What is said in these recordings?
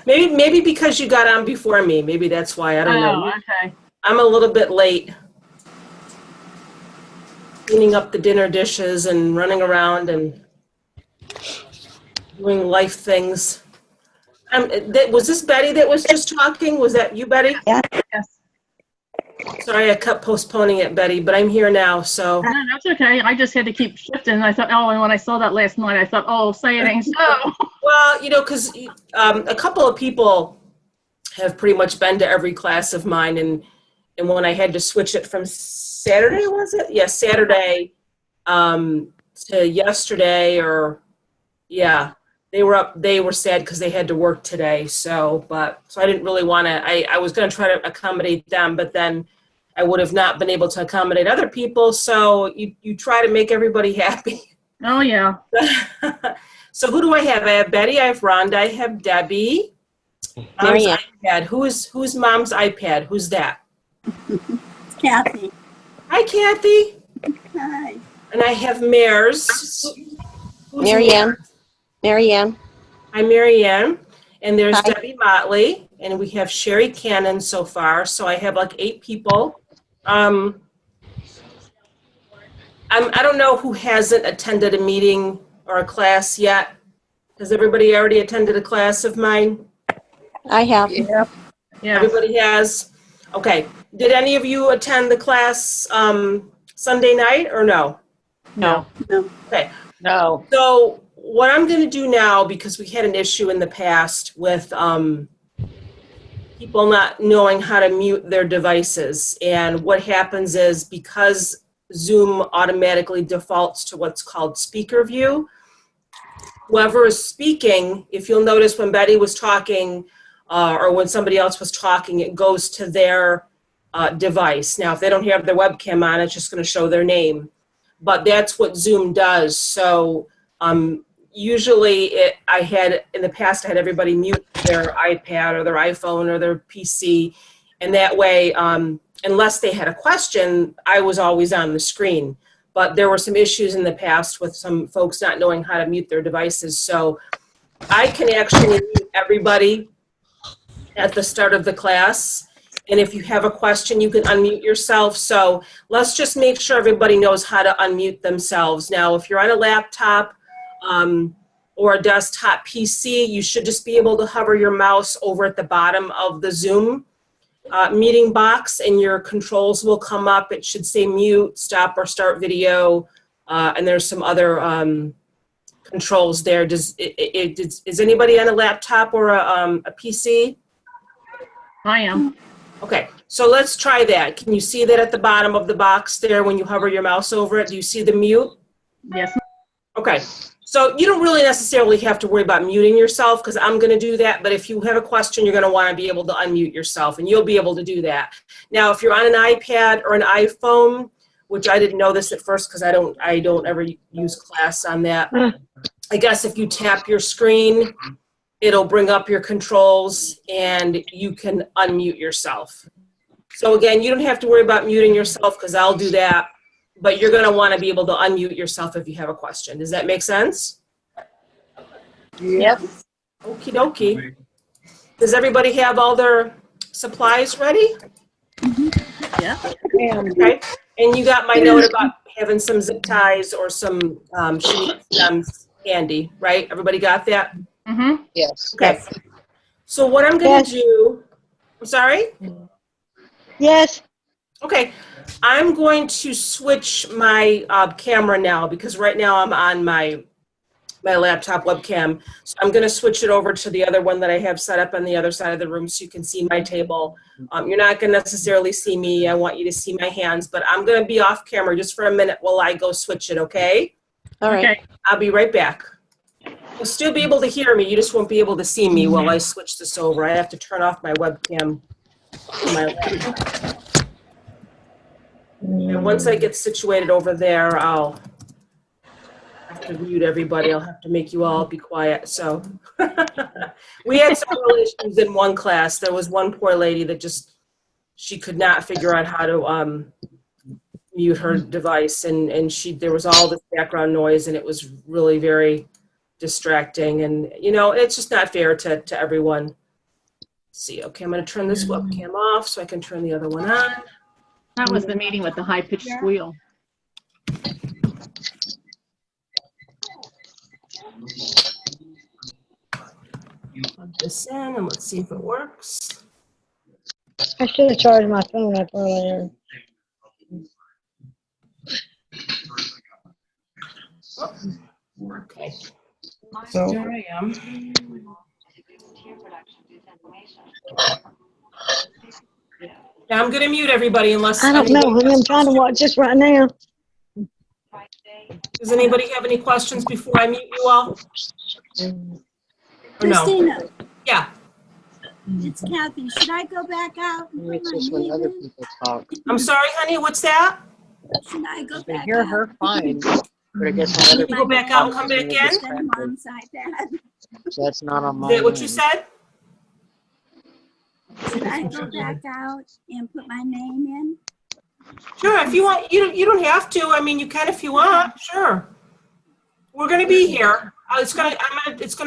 Maybe because you got on before me. Maybe that's why. I don't know. Oh, okay. I'm a little bit late. Cleaning up the dinner dishes and running around and doing life things. Was this Betty that was just talking? Was that you, Betty? Yeah. Yes. Sorry, I kept postponing it, Betty, but I'm here now, so. No, that's okay. I just had to keep shifting. I thought, oh, and when I saw that last night, I thought, oh, say it ain't so. Well, because a couple of people have pretty much been to every class of mine, and when I had to switch it from Saturday, was it? Yeah, Saturday to yesterday, or yeah, they were sad because they had to work today. So I didn't really want to. I was going to try to accommodate them, but then I would have not been able to accommodate other people. So you try to make everybody happy. Oh, yeah. So who do I have? I have Betty, I have Rhonda, I have Debbie. Mom's iPad. Who's Mom's iPad? Who's that? Kathy. Hi, Kathy. Hi. And I have Mares. Who's Marianne. Marianne. Hi, Marianne. And there's Hi. Debbie Motley. And we have Sherry Cannon so far. So I have like 8 people. I don't know who hasn't attended a meeting or a class yet. Has everybody already attended a class of mine? I have. Yeah. Everybody has? Okay. Did any of you attend the class Sunday night or no? No. No. Okay. No. So what I'm going to do now, because we had an issue in the past with people not knowing how to mute their devices. And what happens is because Zoom automatically defaults to what's called speaker view, whoever is speaking, if you'll notice when Betty was talking or when somebody else was talking, it goes to their device. Now, if they don't have their webcam on, it's just going to show their name. But that's what Zoom does. So usually in the past, I had everybody mute their iPad or their iPhone or their PC. And that way, unless they had a question, I was always on the screen. But there were some issues in the past with some folks not knowing how to mute their devices. So I can actually mute everybody at the start of the class. And if you have a question, you can unmute yourself. So let's just make sure everybody knows how to unmute themselves. Now, if you're on a laptop or a desktop PC, you should just be able to hover your mouse over at the bottom of the Zoom meeting box and your controls will come up. It should say mute, stop, or start video. And there's some other controls there. Is anybody on a laptop or a PC? I am. Okay, so let's try that. Can you see that at the bottom of the box there when you hover your mouse over it? Do you see the mute? Yes. Okay, so you don't really necessarily have to worry about muting yourself because I'm going to do that. But if you have a question, you're going to want to be able to unmute yourself, and you'll be able to do that. Now, if you're on an iPad or an iPhone, which I didn't know this at first because I don't ever use class on that. I guess if you tap your screen, it'll bring up your controls and you can unmute yourself. So again, you don't have to worry about muting yourself because I'll do that, but you're gonna wanna be able to unmute yourself if you have a question. Does that make sense? Yep. Okie dokie. Does everybody have all their supplies ready? Yeah. Okay. And you got my note about having some zip ties or some stems handy, right? Everybody got that? Mm-hmm. Yes. Okay. So what I'm going to do, I'm sorry? Yes. Okay. I'm going to switch my camera now because right now I'm on my laptop webcam. So I'm going to switch it over to the other one that I have set up on the other side of the room so you can see my table. You're not going to necessarily see me. I want you to see my hands, but I'm going to be off camera just for a minute while I go switch it, okay? All right. Okay. I'll be right back. You'll still be able to hear me. You just won't be able to see me while I switch this over. I have to turn off my webcam on my laptop. And once I get situated over there, I'll have to mute everybody. I'll have to make you all be quiet. So we had several issues in one class. There was one poor lady that she could not figure out how to mute her device. And there was all this background noise and it was really very distracting. And, it's just not fair to everyone. see. Okay, I'm going to turn this webcam off so I can turn the other one on. That was the meeting with the high-pitched squeal. Plug this in and let's see if it works. I should have charged my phone up earlier. Oh, okay. So Here I am. Yeah, I'm going to mute everybody unless. I don't know. I'm trying to watch this right now. Does anybody have any questions before I mute you all? Or no? Christina, Yeah. it's Kathy. Should I go back out and put It's my just when name other in? people talk. I'm sorry, honey. What's that? Should I go I back hear out? her fine, but I guess when other You go back out and come back in? Instead of Mom's iPad. So that's not on Is my that what you end. said? Should I go back out and put my name in? Sure, if you want. You don't have to. I mean, you can if you want. Sure. We're going to be here. It's going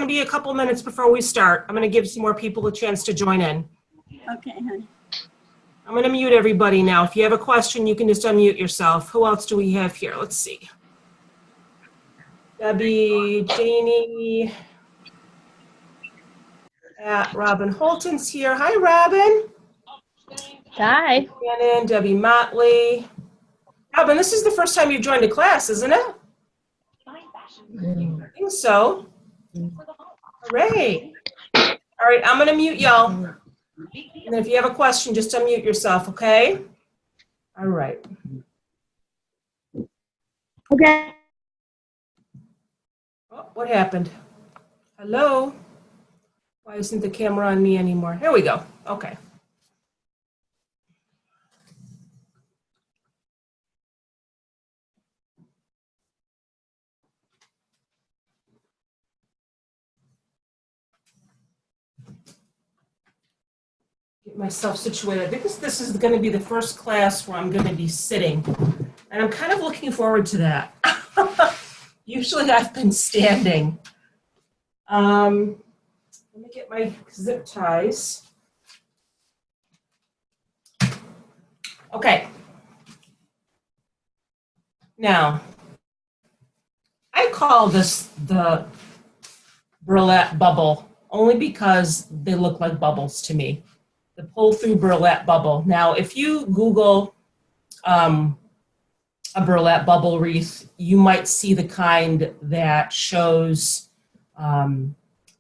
to be a couple minutes before we start. I'm going to give some more people a chance to join in. Okay, honey. I'm going to mute everybody now. If you have a question, you can just unmute yourself. Who else do we have here? Let's see. Debbie, Janie, Robin Holton's here. Hi, Robin. Hi. Shannon, Debbie Motley. Robin, this is the first time you've joined a class, isn't it? I think so. Hooray. All right, I'm going to mute y'all. And if you have a question, just unmute yourself, okay? All right. Okay. Oh, what happened? Hello? Why isn't the camera on me anymore? Here we go. Okay. Get myself situated. I think this is going to be the first class where I'm going to be sitting. And I'm kind of looking forward to that. Usually I've been standing. Let me get my zip ties. Okay. Now, I call this the burlap bubble only because they look like bubbles to me. The pull-through burlap bubble. Now, if you Google a burlap bubble wreath, you might see the kind that shows the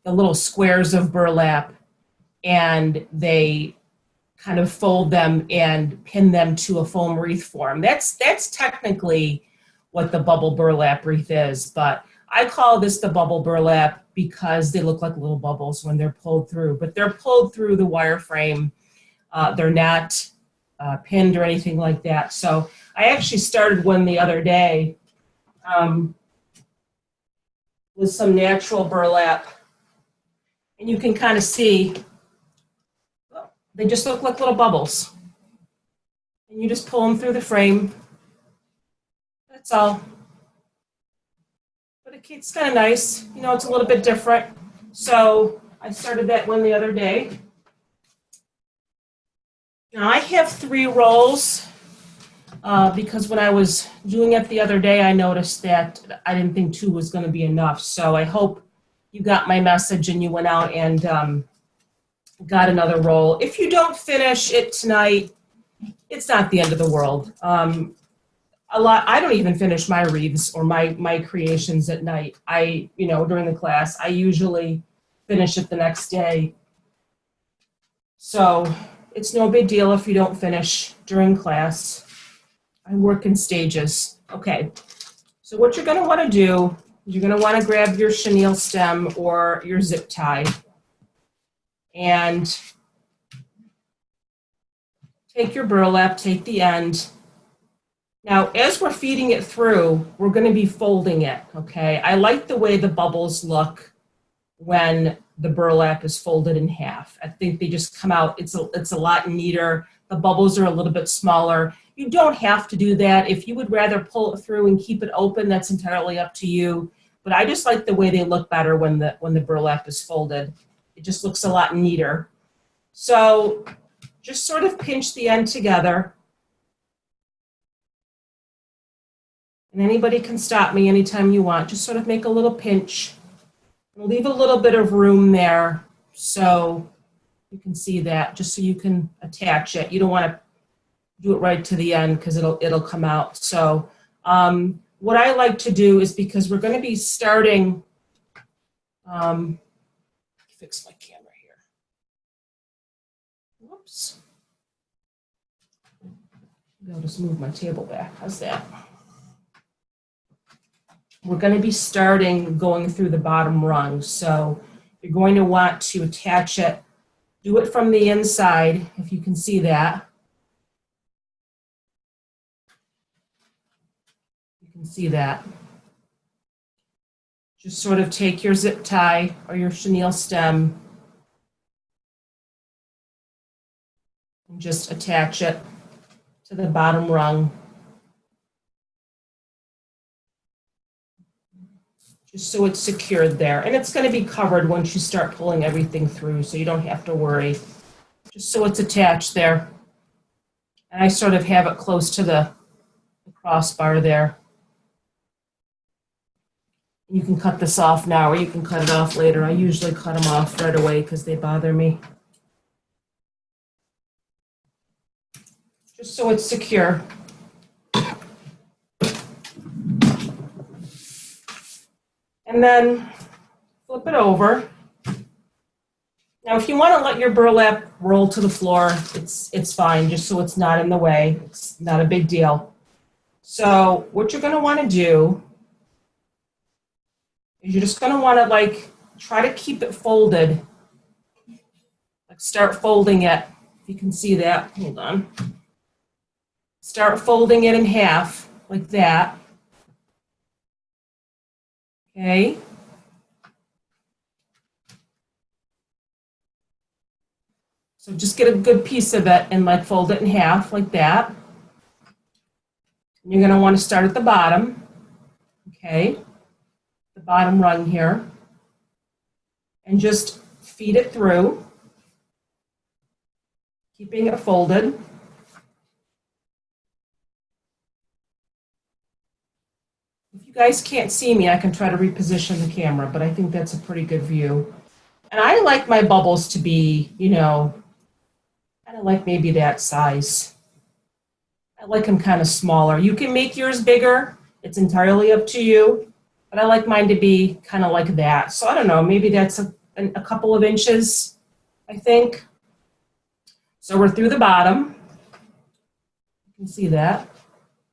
little squares of burlap, and they kind of fold them and pin them to a foam wreath form. That's technically what the bubble burlap wreath is, but I call this the bubble burlap because they look like little bubbles when they're pulled through, but they're pulled through the wire frame. They're not pinned or anything like that. So I actually started one the other day with some natural burlap, and you can kind of see they just look like little bubbles. And you just pull them through the frame. That's all. But it's kind of nice. You know, it's a little bit different. So I started that one the other day. Now I have 3 rolls because when I was doing it the other day, I noticed that I didn't think 2 was going to be enough. So I hope you got my message and you went out and got another roll. If you don't finish it tonight, it's not the end of the world. I don't even finish my wreaths or my creations at night. During the class, I usually finish it the next day. So it's no big deal if you don't finish during class. I work in stages. Okay, so what you're gonna wanna do, you're gonna wanna grab your chenille stem or your zip tie and take your burlap, take the end. Now, as we're feeding it through, we're gonna be folding it, okay? I like the way the bubbles look when the burlap is folded in half. I think they just come out, it's a lot neater. The bubbles are a little bit smaller. You don't have to do that. If you would rather pull it through and keep it open, that's entirely up to you. But I just like the way they look better when the burlap is folded. It just looks a lot neater. So just sort of pinch the end together. And anybody can stop me anytime you want. Just sort of make a little pinch. And leave a little bit of room there so you can see that, just so you can attach it. You don't want to do it right to the end because it'll come out. So what I like to do is, because we're going to be starting, fix my camera here. Whoops. Maybe I'll just move my table back. How's that? We're going to be starting going through the bottom rung. So you're going to want to attach it, do it from the inside, if you can see that. You can see that. Just sort of take your zip tie or your chenille stem and just attach it to the bottom rung. Just so it's secured there. And it's going to be covered once you start pulling everything through, so you don't have to worry. Just so it's attached there. And I sort of have it close to the crossbar there. You can cut this off now, or you can cut it off later. I usually cut them off right away because they bother me. Just so it's secure. And then flip it over. Now, if you want to let your burlap roll to the floor, it's fine, just so it's not in the way. It's not a big deal. So what you're going to want to do is you're just going to want to try to keep it folded. Start folding it. If you can see that, hold on. Start folding it in half like that. Okay. So just get a good piece of it and fold it in half like that. And you're going to want to start at the bottom. Okay. The bottom rung here. And just feed it through, keeping it folded. If you guys can't see me, I can try to reposition the camera, but I think that's a pretty good view. And I like my bubbles to be, kind of like maybe that size. I like them kind of smaller. You can make yours bigger. It's entirely up to you. But I like mine to be kind of like that. So I don't know, maybe that's a couple of inches, I think. So we're through the bottom. You can see that.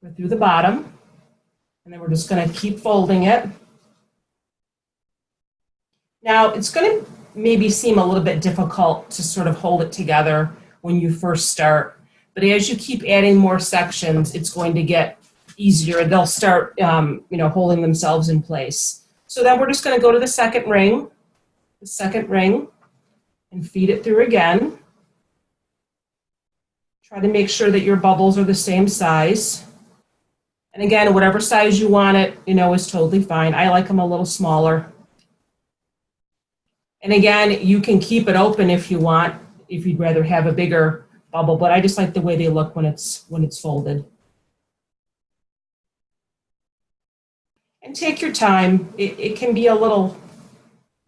We're through the bottom. And then we're just going to keep folding it. Now, it's going to maybe seem a little bit difficult to sort of hold it together when you first start. But as you keep adding more sections, it's going to get easier. They'll start, holding themselves in place. So then we're just going to go to the second ring, and feed it through again. Try to make sure that your bubbles are the same size. And again, whatever size you want it, is totally fine. I like them a little smaller. And again, you can keep it open if you want, if you'd rather have a bigger bubble, but I just like the way they look when it's folded. And take your time. It can be a little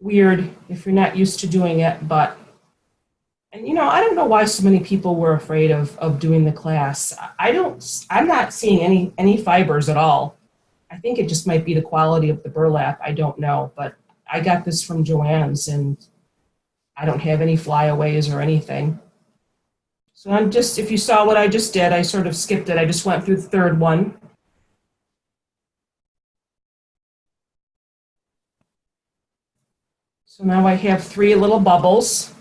weird if you're not used to doing it, but, I don't know why so many people were afraid of doing the class. I'm not seeing any fibers at all. I think it just might be the quality of the burlap. I don't know, but I got this from Joann's and I don't have any flyaways or anything. So if you saw what I just did, I sort of skipped it. I just went through the third one. So now I have 3 little bubbles,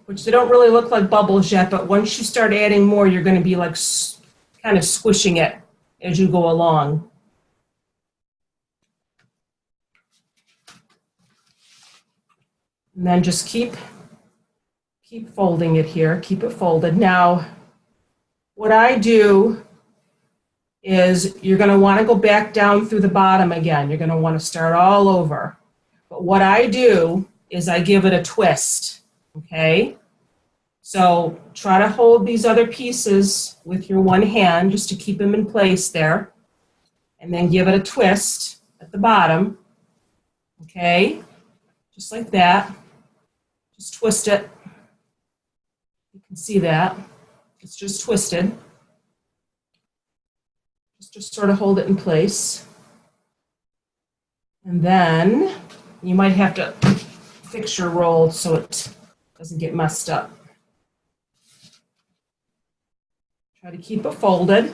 which they don't really look like bubbles yet, but once you start adding more, you're going to be kind of squishing it as you go along. And then just keep folding it here, keep it folded. Now, what I do is you're going to want to go back down through the bottom again. You're going to want to start all over. But what I do is I give it a twist, okay? So try to hold these other pieces with your one hand just to keep them in place there. And then give it a twist at the bottom. Okay? Just like that. Just twist it. You can see that. It's just twisted. Just sort of hold it in place. And then you might have to fix your roll so it doesn't get messed up. Try to keep it folded,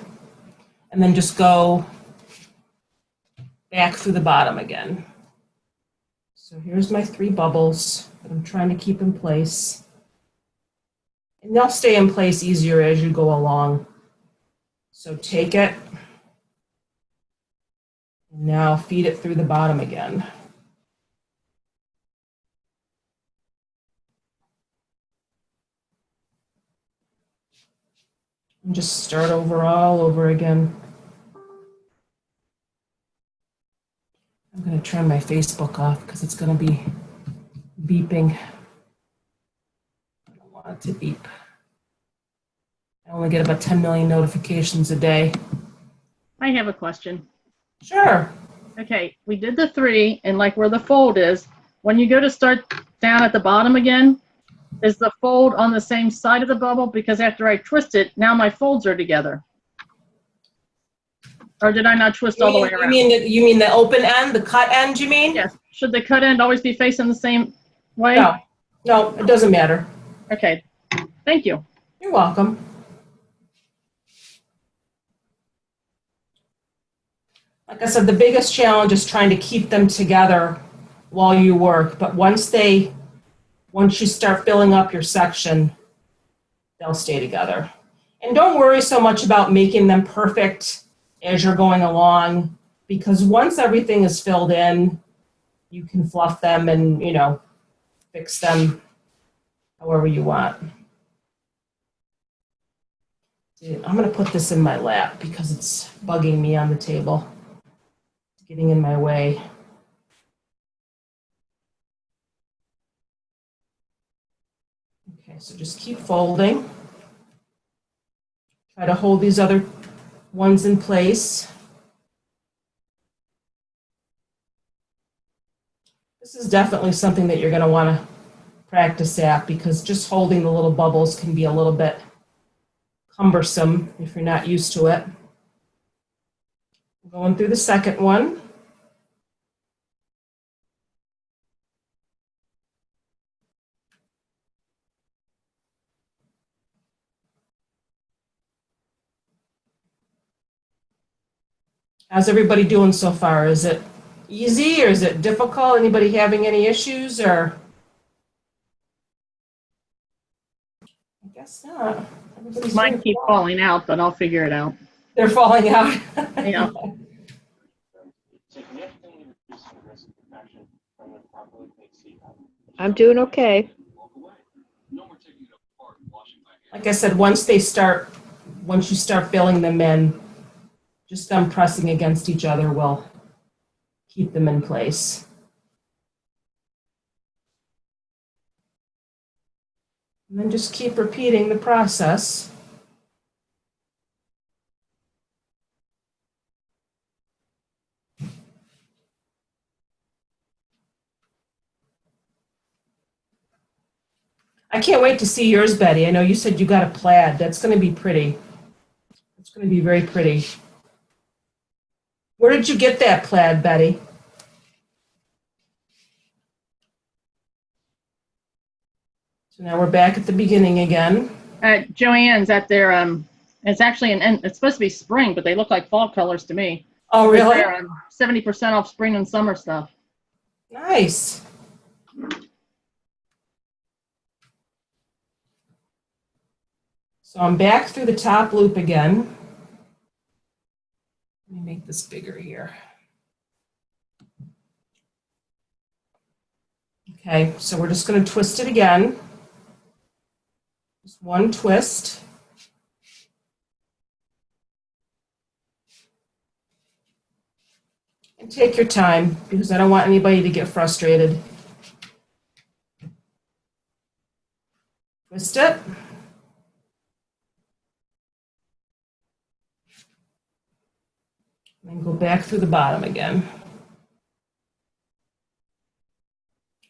and then just go back through the bottom again. So here's my 3 bubbles that I'm trying to keep in place. And they'll stay in place easier as you go along. So take it, and now feed it through the bottom again. And just start over all over again. I'm going to turn my Facebook off because it's going to be beeping. I don't want it to beep. I only get about 10 million notifications a day. I have a question. Sure. Okay, we did the 3, and like where the fold is, when you go to start down at the bottom again, is the fold on the same side of the bubble? Because after I twist it, now my folds are together. Or did I not twist all the way around? You mean the open end, the cut end, you mean? Yes. Should the cut end always be facing the same way? No, it doesn't matter. Okay, thank you. You're welcome. Like I said, the biggest challenge is trying to keep them together while you work. But once you start filling up your section, they'll stay together. And don't worry so much about making them perfect as you're going along, because once everything is filled in, you can fluff them and, fix them however you want. I'm going to put this in my lap because it's bugging me on the table. It's getting in my way. Okay, so just keep folding. Try to hold these other ones in place. This is definitely something that you're going to want to practice at, because just holding the little bubbles can be a little bit cumbersome if you're not used to it. Going through the second one. How's everybody doing so far? Is it easy or is it difficult? Anybody having any issues or? I guess not. Mine keep falling out, but I'll figure it out. They're falling out. Yeah. I'm doing okay. Like I said, once you start filling them in, just them pressing against each other will keep them in place. And then just keep repeating the process. I can't wait to see yours, Betty. I know you said you got a plaid. That's going to be pretty. It's going to be very pretty. Where did you get that plaid, Betty? So now we're back at the beginning again. Joanne's at their, it's actually it's supposed to be spring, but they look like fall colors to me. Oh, really? They're 70% off spring and summer stuff. Nice. So I'm back through the top loop again. Let me make this bigger here. Okay, so we're just going to twist it again. Just one twist. And take your time, because I don't want anybody to get frustrated. Twist it. And go back through the bottom again.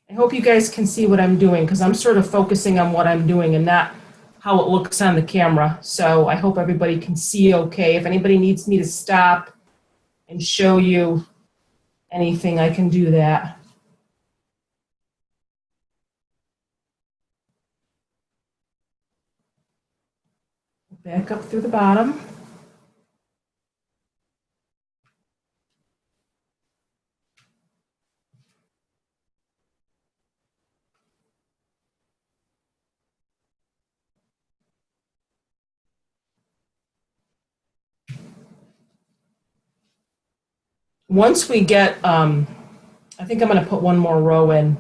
I hope you guys can see what I'm doing because I'm sort of focusing on what I'm doing and not how it looks on the camera. So I hope everybody can see okay. If anybody needs me to stop and show you anything, I can do that. Back up through the bottom. Once we get, I think I'm going to put one more row in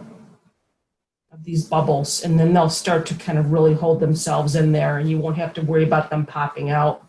of these bubbles, and then they'll start to kind of really hold themselves in there, and you won't have to worry about them popping out.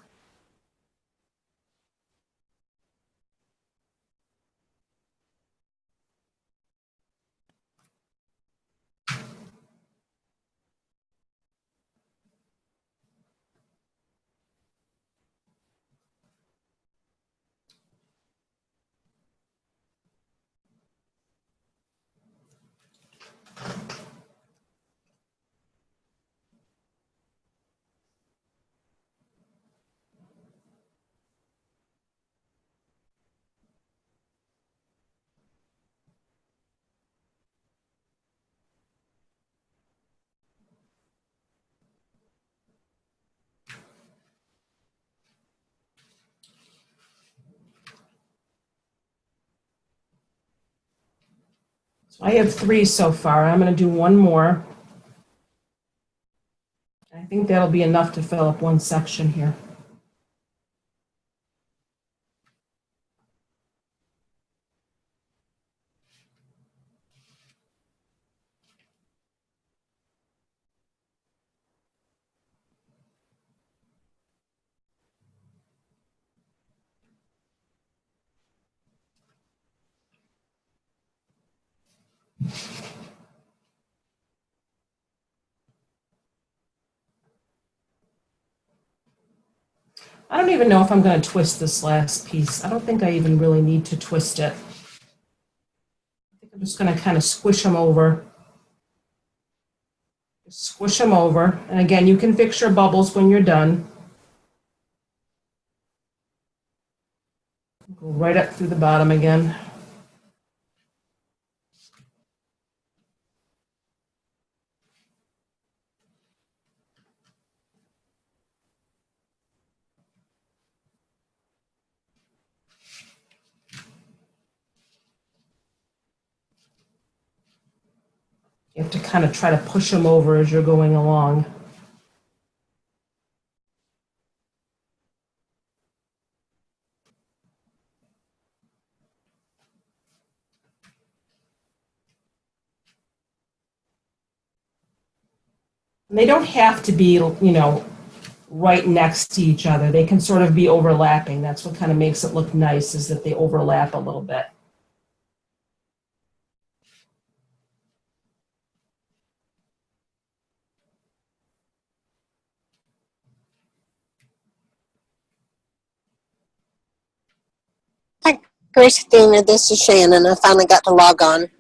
So I have 3 so far. I'm going to do one more. I think that'll be enough to fill up one section here. I don't even know if I'm going to twist this last piece. I don't think I even really need to twist it. I think I'm just going to kind of squish them over. Just squish them over. And again, you can fix your bubbles when you're done. Go right up through the bottom again. You have to kind of try to push them over as you're going along. And they don't have to be, right next to each other. They can sort of be overlapping. That's what kind of makes it look nice, is that they overlap a little bit. Hi, Christina. This is Shannon. I finally got to log on.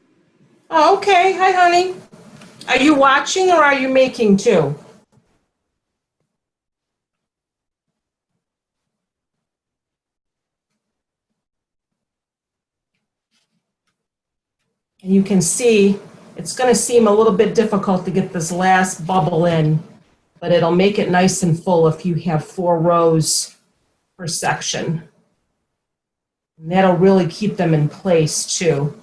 Oh, okay. Hi, honey. Are you watching or are you making too? And you can see it's going to seem a little bit difficult to get this last bubble in, but it'll make it nice and full if you have 4 rows per section. And that'll really keep them in place too,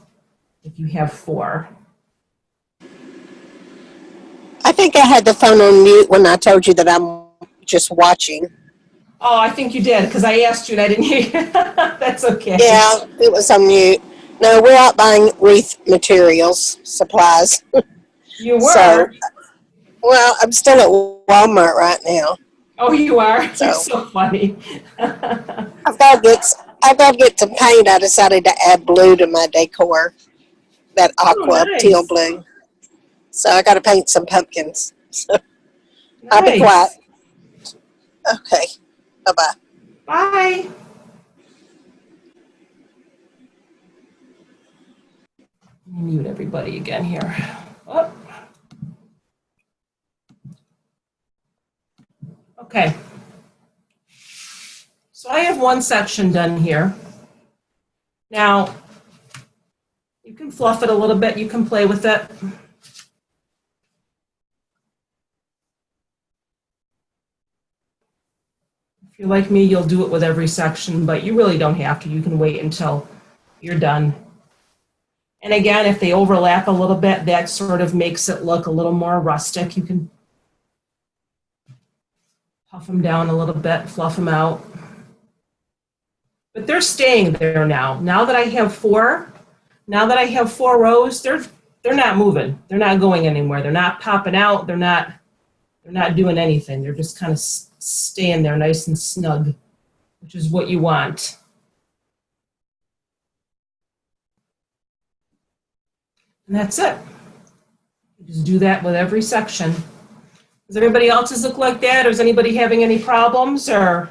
if you have 4. I think I had the phone on mute when I told you that I'm just watching. Oh, I think you did, because I asked you and I didn't hear you. That's okay. Yeah, it was on mute. No, we're out buying wreath materials, supplies. You were? So, well, I'm still at Walmart right now. Oh, you are? So, You're so funny. I've got to get some paint. I decided to add blue to my decor, that aqua nice. teal blue. So I got to paint some pumpkins. So Nice. I'll be quiet. Okay. Bye-bye. Bye. Let me mute everybody again here. Oh. Okay. So I have one section done here. Now, you can fluff it a little bit, you can play with it. If you're like me, you'll do it with every section, but you really don't have to. You can wait until you're done. And again, if they overlap a little bit, that sort of makes it look a little more rustic. You can puff them down a little bit, fluff them out. But they're staying there now. Now that I have four rows, they're not moving. They're not going anywhere. They're not popping out. They're not doing anything. They're just kind of staying there nice and snug, which is what you want. And that's it. You just do that with every section. Does everybody else's look like that? Or is anybody having any problems? Or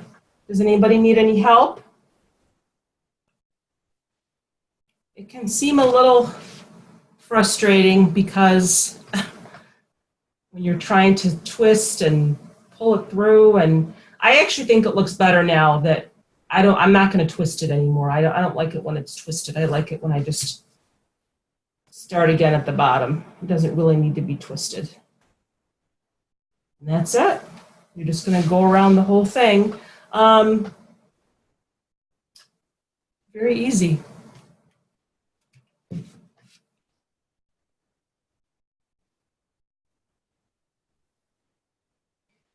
does anybody need any help? It can seem a little frustrating because when you're trying to twist and pull it through, and I actually think it looks better now that I'm not going to twist it anymore. I don't like it when it's twisted. I like it when I just start again at the bottom. It doesn't really need to be twisted. And that's it. You're just going to go around the whole thing. Very easy.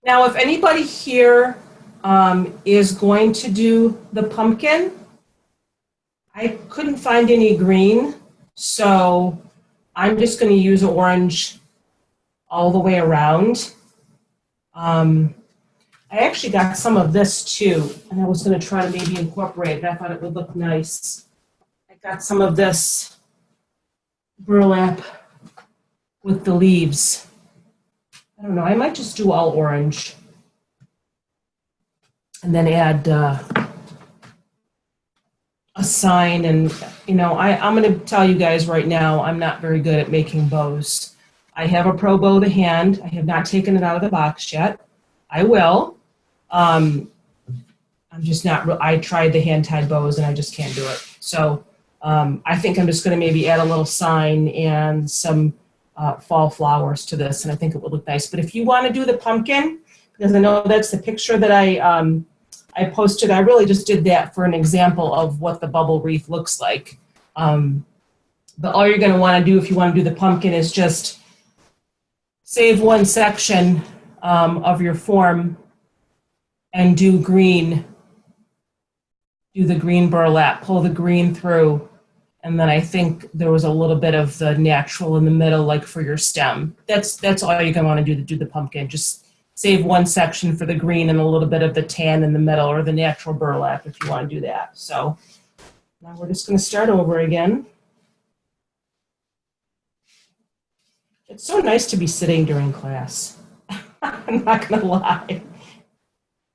Now, if anybody here is going to do the pumpkin, I couldn't find any green, so I'm just going to use orange all the way around. I actually got some of this too, and I was going to try to maybe incorporate it. I thought it would look nice. I got some of this burlap with the leaves. I don't know, I might just do all orange and then add a sign. And, you know, I'm going to tell you guys right now, I'm not very good at making bows. I have a pro bow to hand. I have not taken it out of the box yet. I will. I'm just not, I tried the hand-tied bows and I just can't do it. So I think I'm just going to maybe add a little sign and some fall flowers to this, and I think it would look nice. But if you want to do the pumpkin, because I know that's the picture that I posted, I really just did that for an example of what the bubble wreath looks like. But all you're going to want to do if you want to do the pumpkin is just save one section of your form and do green. Do the green burlap, pull the green through. And then I think there was a little bit of the natural in the middle, like for your stem. That's all you're gonna want to do the pumpkin. Just save one section for the green and a little bit of the tan in the middle, or the natural burlap if you want to do that. So now we're just gonna start over again. It's so nice to be sitting during class. I'm not gonna lie.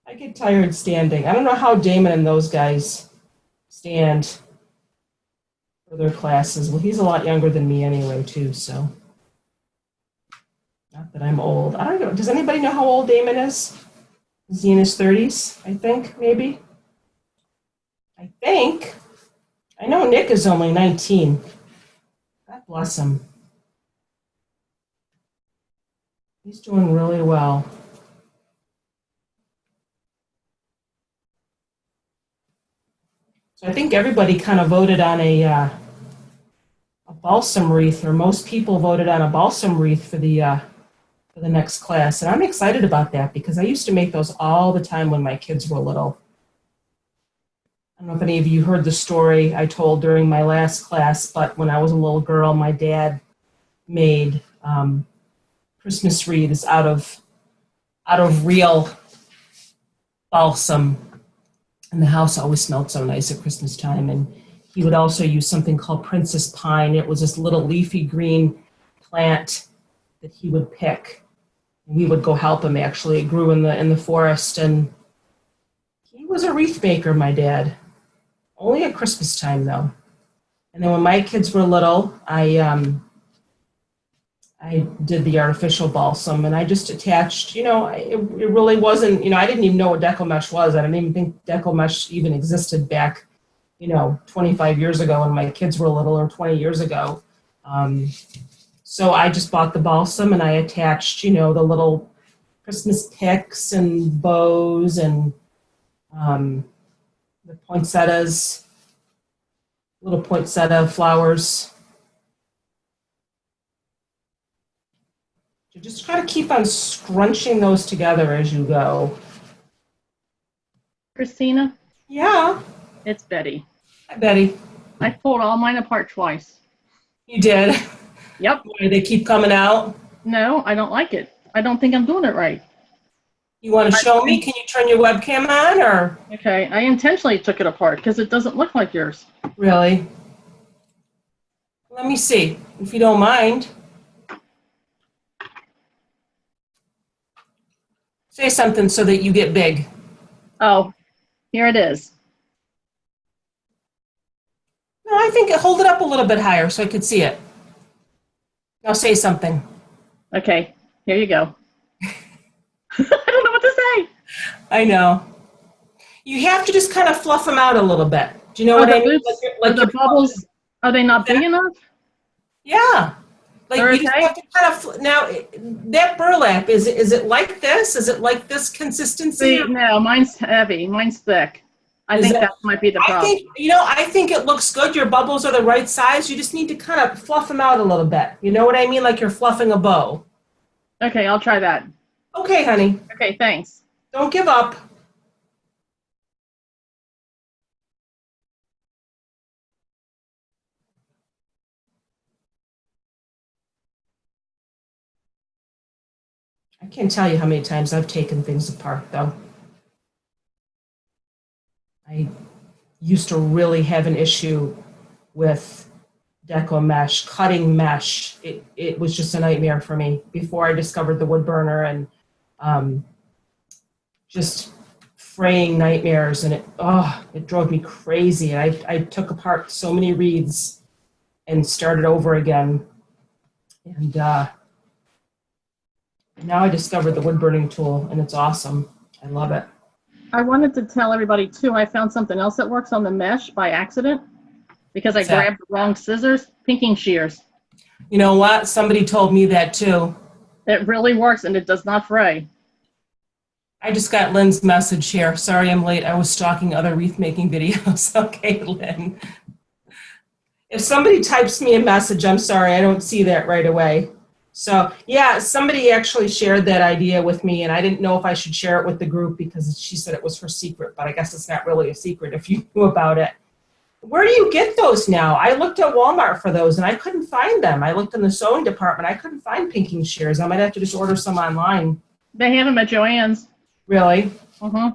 I get tired standing. I don't know how Damon and those guys stand for their classes. Well, he's a lot younger than me anyway, too, so. Not that I'm old. I don't know. Does anybody know how old Damon is? Is he in his 30s, I think, maybe? I think. I know Nick is only 19. God bless him. He's doing really well. So I think everybody kind of voted on a balsam wreath, or most people voted on a balsam wreath for the next class. And I'm excited about that because I used to make those all the time when my kids were little. I don't know if any of you heard the story I told during my last class, but when I was a little girl, my dad made Christmas wreaths out of real balsam. And the house always smelled so nice at Christmas time. And he would also use something called princess pine. It was this little leafy green plant that he would pick. We would go help him, actually. It grew in the forest. And he was a wreath maker, my dad. Only at Christmas time, though. And then when my kids were little, I did the artificial balsam, and I just attached, it really wasn't, I didn't even know what deco mesh was. I didn't even think deco mesh even existed back, 25 years ago when my kids were little, or 20 years ago. So I just bought the balsam and I attached, the little Christmas picks and bows and the poinsettias, little poinsettia flowers. You just try to keep on scrunching those together as you go. Christina, Yeah. it's Betty. Hi, Betty. I pulled all mine apart twice. You did. Yep. Why, they keep coming out? No, I don't like it. I don't think I'm doing it right. You want to show me? Can you turn your webcam on, or? Okay, I intentionally took it apart because it doesn't look like yours. Really? Let me see, if you don't mind. Say something so that you get big. Oh, here it is. No, I think hold it up a little bit higher so I could see it. Now say something. Okay, here you go. I don't know what to say. I know. You have to just kind of fluff them out a little bit. Do you know what I mean? Are the bubbles, are they not big enough? Yeah. Like They're you just okay? have to kind of, now that burlap, is it like this? Is it like this consistency? See, no, mine's heavy. Mine's thick. I Is think it- that might be the I problem. think, I think it looks good. Your bubbles are the right size. You just need to kind of fluff them out a little bit. You know what I mean? Like you're fluffing a bow. Okay, I'll try that. Okay, honey. Okay, thanks. Don't give up. I can't tell you how many times I've taken things apart, though. I used to really have an issue with deco mesh, cutting mesh. It was just a nightmare for me before I discovered the wood burner, and just fraying nightmares, and it drove me crazy. And I took apart so many wreaths and started over again. And now I discovered the wood burning tool, and it's awesome. I love it. I wanted to tell everybody too, I found something else that works on the mesh by accident because I What's that? grabbed the wrong scissors, pinking shears. You know what? Somebody told me that too. It really works and it does not fray. I just got Lynn's message here. Sorry I'm late. I was stalking other wreath making videos. Okay, Lynn. If somebody types me a message, I'm sorry, I don't see that right away. So yeah, somebody actually shared that idea with me, and I didn't know if I should share it with the group because she said it was her secret, but I guess it's not really a secret if you knew about it. Where do you get those now? I looked at Walmart for those and I couldn't find them. I looked in the sewing department. I couldn't find pinking shears. I might have to just order some online. They have them at Joann's. Really? Uh-huh.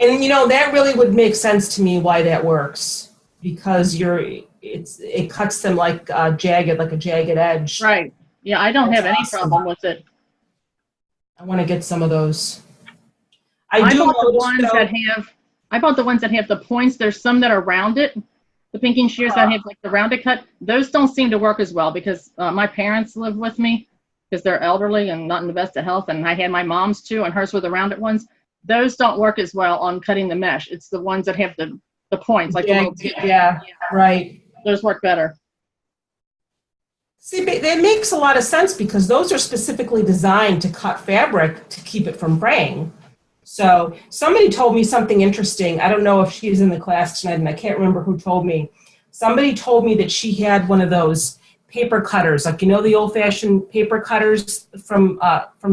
And that really would make sense to me why that works, because it cuts them like a jagged edge. Right. Yeah, I don't That's have any awesome. problem with it. I want to get some of those. I bought the notice, ones though- that have, I bought the ones that have the points. There's some that are rounded. The pinking shears that have like the rounded cut, those don't seem to work as well because my parents live with me because they're elderly and not in the best of health. And I had my mom's too, and hers were the rounded ones. Those don't work as well on cutting the mesh. It's the ones that have the points, like the little, yeah, right. those work better. See, that makes a lot of sense because those are specifically designed to cut fabric to keep it from fraying. So somebody told me something interesting. I don't know if she's in the class tonight, and I can't remember who told me. Somebody told me that she had one of those paper cutters, like the old-fashioned paper cutters from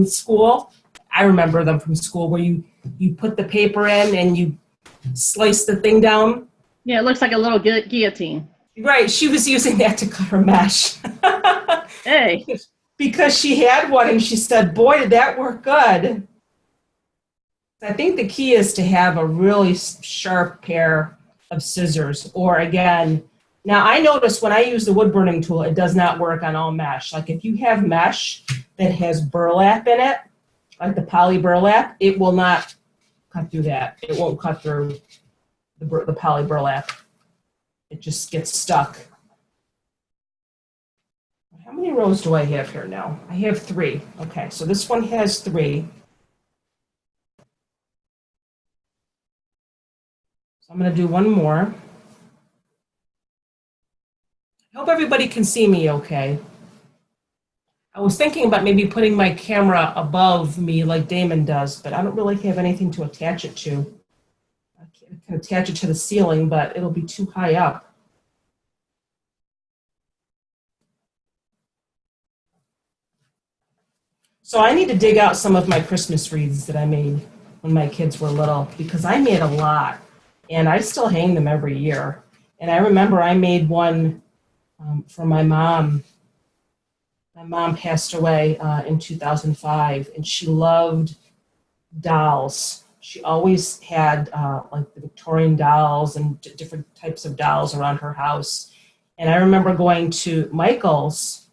school. I remember them from school, where you put the paper in and you slice the thing down. Yeah, it looks like a little guillotine. Right, she was using that to cut her mesh. Hey. Because she had one, and she said, boy, did that work good. I think the key is to have a really sharp pair of scissors, or again, now I notice when I use the wood burning tool, it does not work on all mesh. Like if you have mesh that has burlap in it, like the poly burlap, it will not cut through that. It won't cut through the poly burlap. it just gets stuck. How many rows do I have here now? I have 3. Okay, so this one has 3. So I'm going to do one more. I hope everybody can see me okay. I was thinking about maybe putting my camera above me like Damon does, but I don't really have anything to attach it to. I can attach it to the ceiling, but it'll be too high up. So I need to dig out some of my Christmas wreaths that I made when my kids were little, because I made a lot, and I still hang them every year. And I remember I made one for my mom. My mom passed away in 2005, and she loved dolls. She always had like the Victorian dolls and different types of dolls around her house. And I remember going to Michael's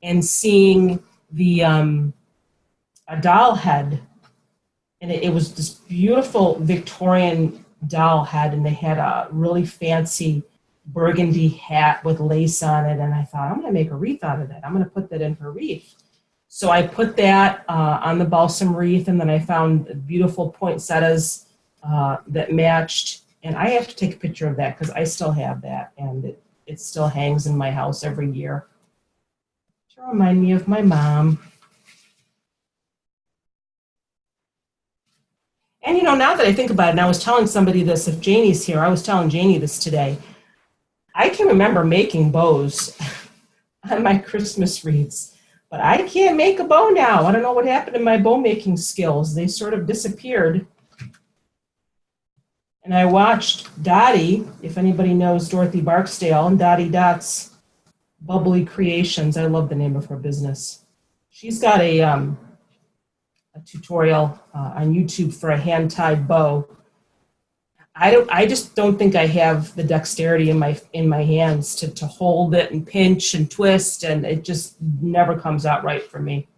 and seeing the a doll head, and it was this beautiful Victorian doll head, and they had a really fancy burgundy hat with lace on it, and I thought, I'm going to make a wreath out of that. I'm going to put that in her wreath. So I put that on the balsam wreath, and then I found beautiful poinsettias that matched, and I have to take a picture of that because I still have that, and it still hangs in my house every year to remind me of my mom. And you know, now that I think about it, and I was telling somebody this, if Janie's here, I was telling Janie this today, I can remember making bows on my Christmas wreaths, but I can't make a bow now. I don't know what happened to my bow making skills. They sort of disappeared. And I watched Dottie, if anybody knows Dorothy Barksdale, and Dottie Dot's Bubbly Creations. I love the name of her business. She's got a tutorial on YouTube for a hand-tied bow. I just don't think I have the dexterity in my hands to hold it and pinch and twist, and it just never comes out right for me.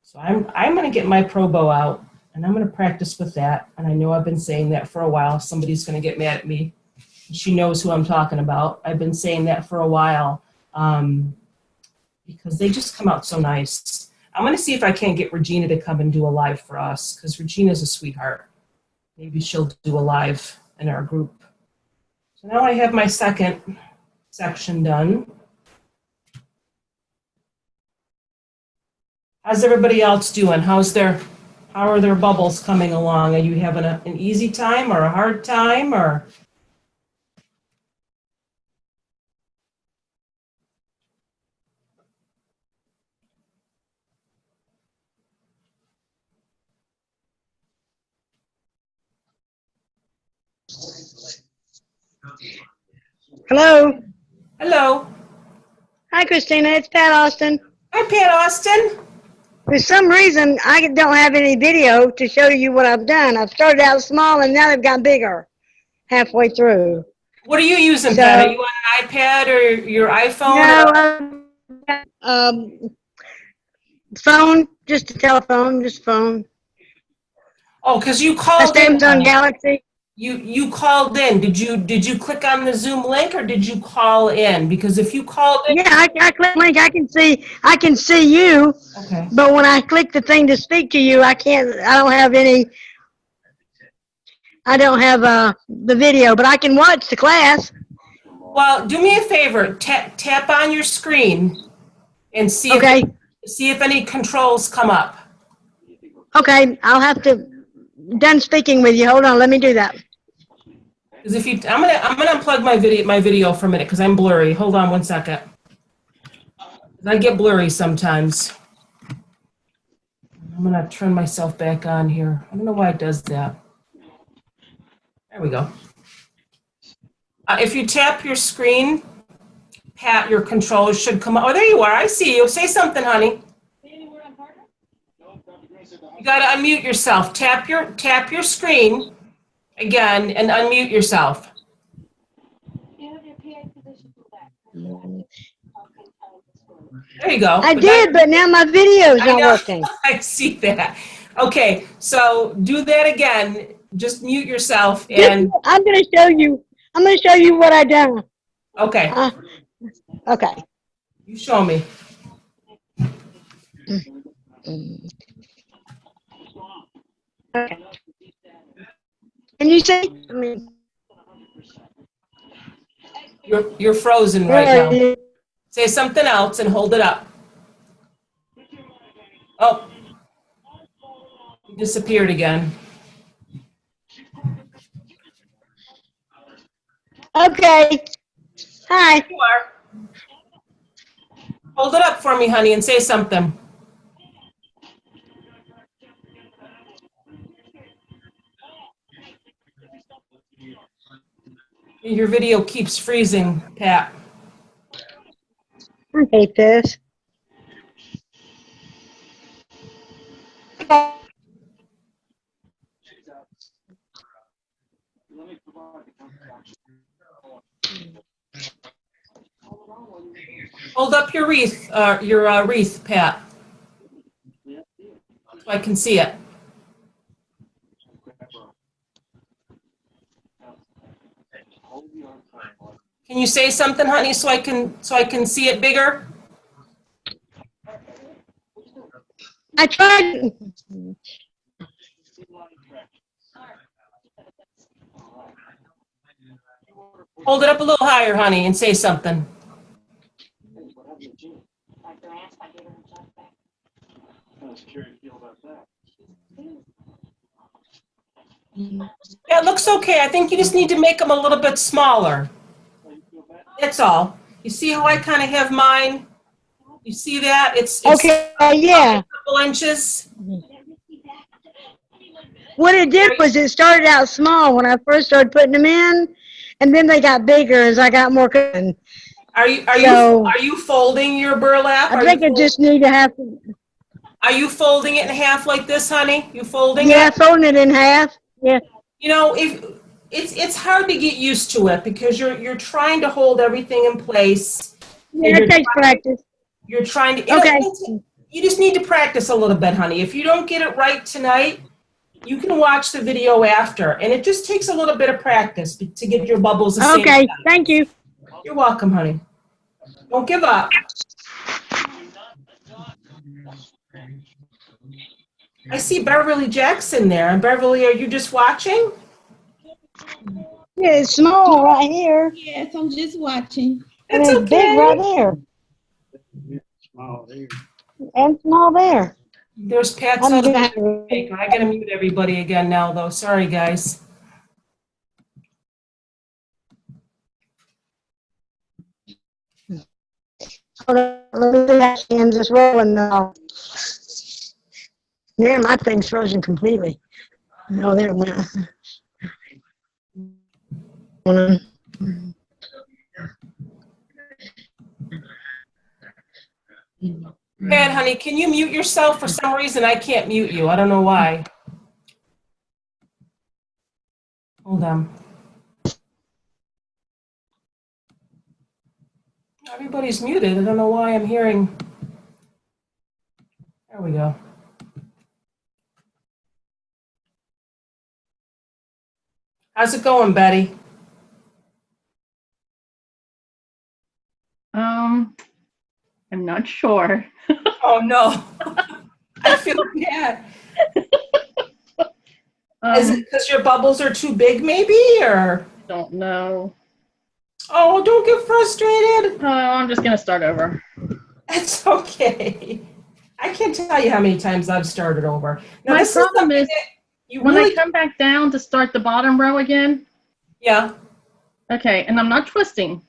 So I'm going to get my pro bow out, and I'm going to practice with that. And I know I've been saying that for a while. Somebody's going to get mad at me. She knows who I'm talking about. I've been saying that for a while because they just come out so nice. I'm going to see if I can't get Regina to come and do a live for us, because Regina's a sweetheart. Maybe she'll do a live in our group. So now I have my second section done. How's everybody else doing? How are their bubbles coming along? Are you having an easy time or a hard time, or? Hello. Hello. Hi, Christina. It's Pat Austin. Hi, Pat Austin. For some reason, I don't have any video to show you what I've done. I've started out small, and now they've got bigger halfway through. What are you using, So, Pat? Are you on an iPad or your iPhone? No, phone, just a telephone, just phone. Oh, because you A called in. Samsung Galaxy. You called in. Did you click on the Zoom link, or did you call in? Because if you called in. Yeah, I click link. I can see you. Okay. But when I click the thing to speak to you, I don't have the video, but I can watch the class. Well, do me a favor. Tap on your screen and see Okay. if any controls come up. Okay, I'll have to done speaking with you. Hold on, let me do that. Because I'm gonna unplug my video for a minute because I'm blurry. Hold on one second. I get blurry sometimes. I'm gonna turn myself back on here. I don't know why it does that. There we go. If you tap your screen, Pat, your controls should come up. Oh, there you are. I see you. Say something, honey. You got to unmute yourself. Tap your screen again and unmute yourself. There you go. I did, but now my video's not working. I see that. Okay, so do that again. Just mute yourself, and I'm going to show you what I done. Okay, Okay. you show me. Okay. Can you see? I mean, You're frozen where right are now. you? Say something else and hold it up. Oh, you disappeared again. Okay. Hi. You are. Hold it up for me, honey, and say something. Your video keeps freezing, Pat. I hate this. Hold up your wreath, wreath, Pat, so I can see it. Can you say something, honey, so I can see it bigger? I tried. Hold it up a little higher, honey, and say something. Yeah, it looks okay. I think you just need to make them a little bit smaller. That's all. You see how I kind of have mine? You see that? It's Okay, yeah. a couple inches. What it did was it started out small when I first started putting them in, and then they got bigger as I got more cooking. Are So- you folding your burlap? I think I just need to have to, Are you folding it in half like this, honey? You folding yeah, it? folding it in half. Yeah. You know, if it's hard to get used to it because you're trying to hold everything in place. Yeah, it takes practice. You're trying to. Okay. You just need to practice a little bit, honey. If you don't get it right tonight, you can watch the video after, and it just takes a little bit of practice to get your bubbles the same Okay, size. thank you. You're welcome, honey. Don't give up. I see Beverly Jackson there. And Beverly, are you just watching? Yeah, it's small right here, Yes, I'm just watching. and It's it's big right there, and small there. There's Pat's I'm gonna husband. have Baker. I gotta mute everybody again now, though. Sorry, guys. Hold on, let me do that. I'm just rolling now. Yeah, my thing's frozen completely. Oh, there it went. Hold on. Pat, honey, can you mute yourself? For some reason, I can't mute you. I don't know why. Hold on. Everybody's muted. I don't know why I'm hearing. There we go. How's it going, Betty? I'm not sure. Oh, no. I feel bad. Is it because your bubbles are too big, maybe, or? Don't know. Oh, don't get frustrated. I'm just gonna start over. It's okay. I can't tell you how many times I've started over. Now, My this problem something is that you when really, I come back down to start the bottom row again. yeah. Okay, and I'm not twisting.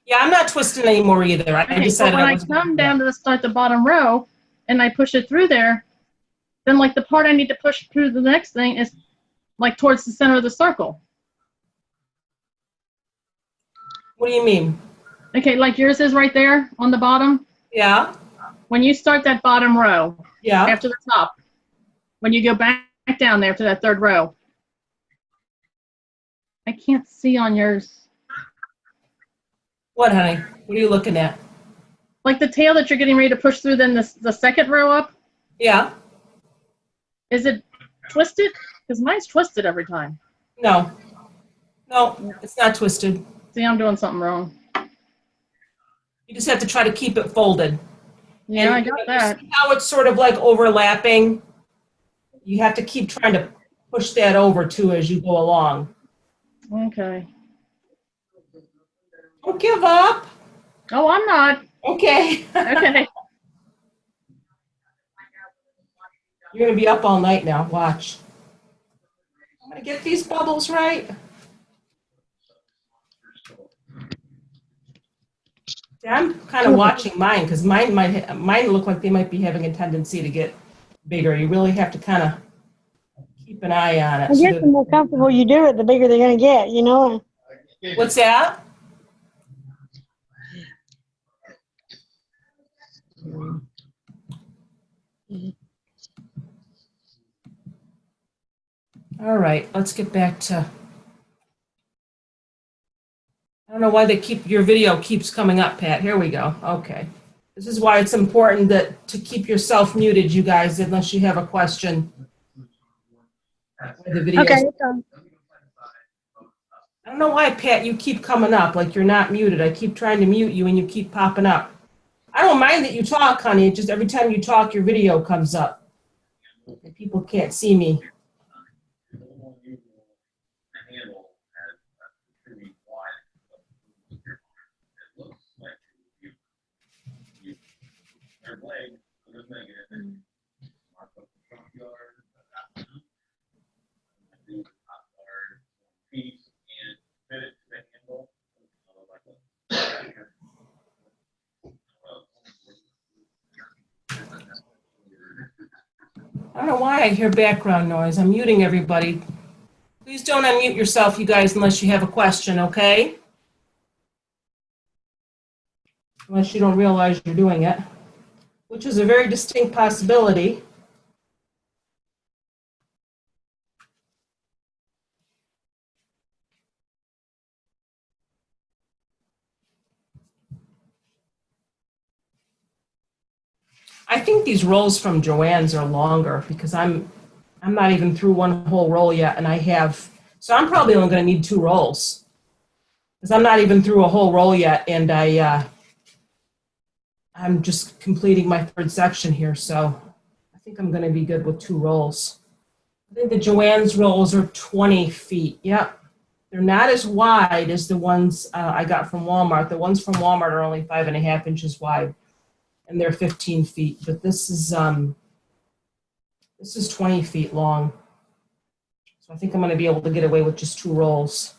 Yeah, I'm not twisting anymore either. I Okay, but decided when I I was come down to start the bottom row and I push it through there, then like the part I need to push through the next thing is like towards the center of the circle. What do you mean? Okay, like yours is right there on the bottom. Yeah, When you start that bottom row yeah. after the top, when you go back down there to that third row, I can't see on yours. What, honey? What are you looking at? Like the tail that you're getting ready to push through, then the second row up, Yeah. is it twisted? Because mine's twisted every time. No. No, it's not twisted. See, I'm doing something wrong. You just have to try to keep it folded. Yeah, And I got you that. see how it's sort of like overlapping? You have to keep trying to push that over too as you go along. Okay. Don't give up. Oh, I'm not. Okay. Okay. You're going to be up all night now. Watch. I'm going to get these bubbles right. Yeah, I'm kind of watching mine because mine look like they might be having a tendency to get bigger. You really have to kind of keep an eye on it. I So guess the more comfortable you do it, the bigger they're gonna get, you know? what's that? All right, let's get back to. I don't know why your video keeps coming up, Pat. Here we go. Okay. This is why it's important to keep yourself muted, you guys, unless you have a question. The videos. Okay, I don't know why, Pat, you keep coming up like you're not muted. I keep trying to mute you and you keep popping up. I don't mind that you talk, honey. It's just every time you talk, your video comes up. And people can't see me. I don't know why I hear background noise. I'm muting everybody. Please don't unmute yourself, you guys, unless you have a question, okay? Unless you don't realize you're doing it, which is a very distinct possibility. I think these rolls from Joann's are longer because I'm not even through one whole roll yet, and so I'm probably only going to need 2 rolls because I'm not even through a whole roll yet, and I'm just completing my 3rd section here, so I think I'm going to be good with 2 rolls. I think the Joann's rolls are 20 feet. Yep. They're not as wide as the ones I got from Walmart. The ones from Walmart are only 5.5 inches wide, and they're 15 feet. But this is 20 feet long. So I think I'm going to be able to get away with just 2 rolls.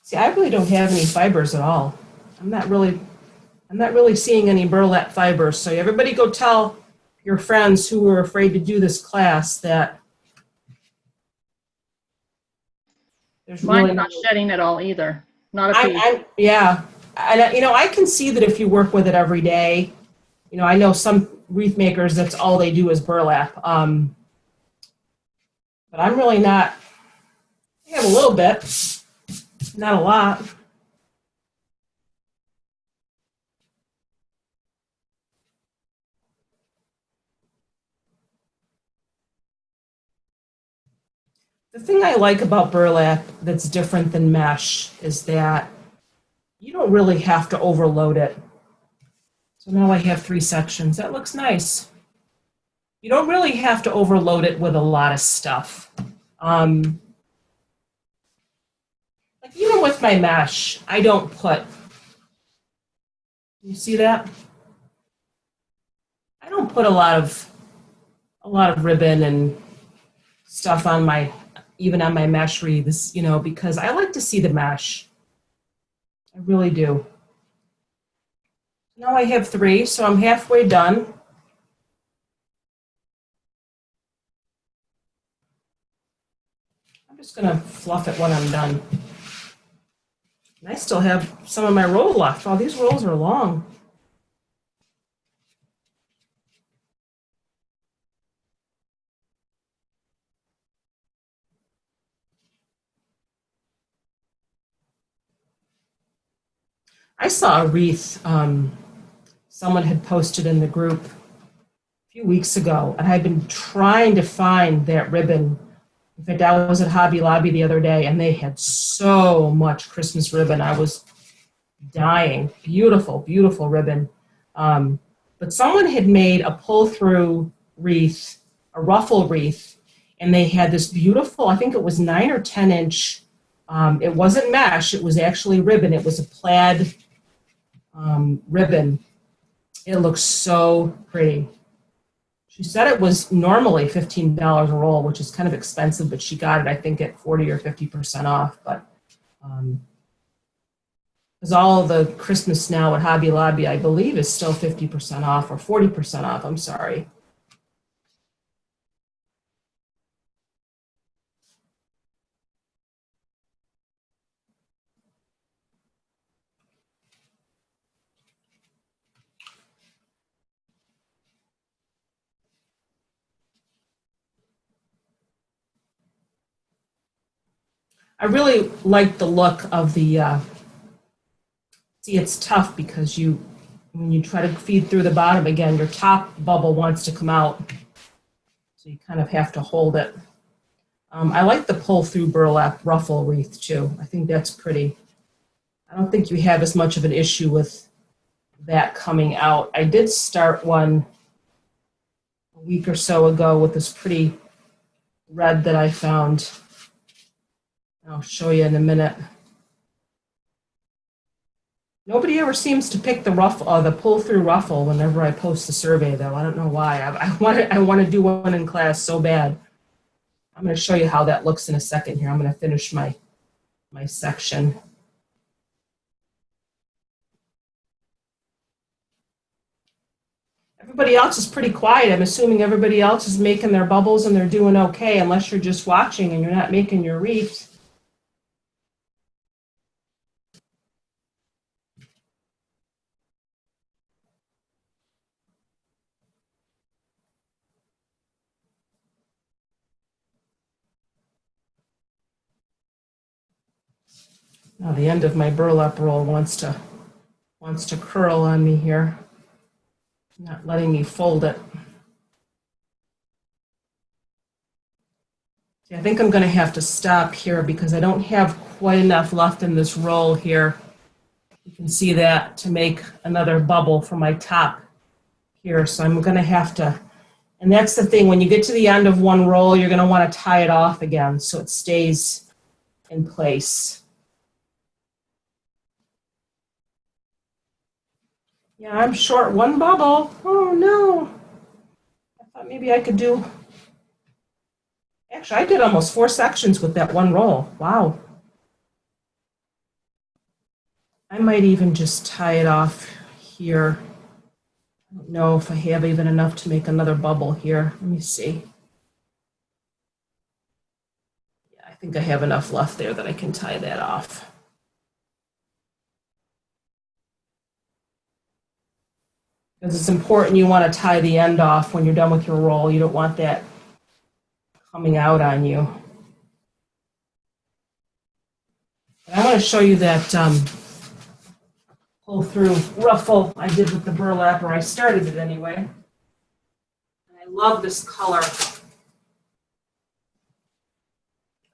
See, I really don't have any fibers at all. I'm not really seeing any burlap fibers. So everybody go tell your friends who were afraid to do this class that there's Mine's really not shedding at all either. Not a piece. yeah. And I can see that if you work with it every day, I know some wreath makers, that's all they do is burlap. But I'm really not. I have a little bit, not a lot. The thing I like about burlap that's different than mesh is that you don't really have to overload it. So now I have 3 sections. That looks nice. You don't really have to overload it with a lot of stuff. Like even with my mesh, I don't put, you see that? I don't put a lot of ribbon and stuff on even on my mesh wreaths, because I like to see the mesh. I really do. Now I have 3, so I'm halfway done. I'm just gonna fluff it when I'm done. And I still have some of my roll left. Oh, these rolls are long. I saw a wreath someone had posted in the group a few weeks ago, and I've been trying to find that ribbon. In fact, I was at Hobby Lobby the other day, and they had so much Christmas ribbon. I was dying. Beautiful, beautiful ribbon. But someone had made a pull-through wreath, a ruffle wreath, and they had this beautiful, I think it was 9 or 10 inch. It wasn't mesh, it was actually ribbon. It was a plaid ribbon. It looks so pretty. She said it was normally $15 a roll, which is kind of expensive, but she got it, I think, at 40 or 50% off. But because all of the Christmas now at Hobby Lobby, I believe, is still 50% off or 40% off. I'm sorry. I really like the look of the, see, it's tough because when you try to feed through the bottom again, your top bubble wants to come out. So you kind of have to hold it. I like the pull-through burlap ruffle wreath too. I think that's pretty. I don't think you have as much of an issue with that coming out. I did start one a week or so ago with this pretty red that I found. I'll show you in a minute. Nobody ever seems to pick the ruffle, the pull-through ruffle whenever I post the survey, though. I don't know why. I want to do one in class so bad. I'm going to show you how that looks in a second here. I'm going to finish my section. Everybody else is pretty quiet. I'm assuming everybody else is making their bubbles and they're doing okay, unless you're just watching and you're not making your wreaths. Now the end of my burlap roll wants to curl on me here. Not letting me fold it. See, I think I'm going to have to stop here because I don't have quite enough left in this roll here. You can see that to make another bubble for my top here. So I'm going to have to, and that's the thing, when you get to the end of one roll, you're going to want to tie it off again so it stays in place. Yeah, I'm short one bubble. Oh no. I thought maybe I could do, actually I did almost 4 sections with that one roll. Wow. I might even just tie it off here. I don't know if I have even enough to make another bubble here. Let me see. Yeah, I think I have enough left there that I can tie that off. Because it's important, you want to tie the end off when you're done with your roll. You don't want that coming out on you. And I want to show you that pull through ruffle I did with the burlap, or I started it anyway. And I love this color.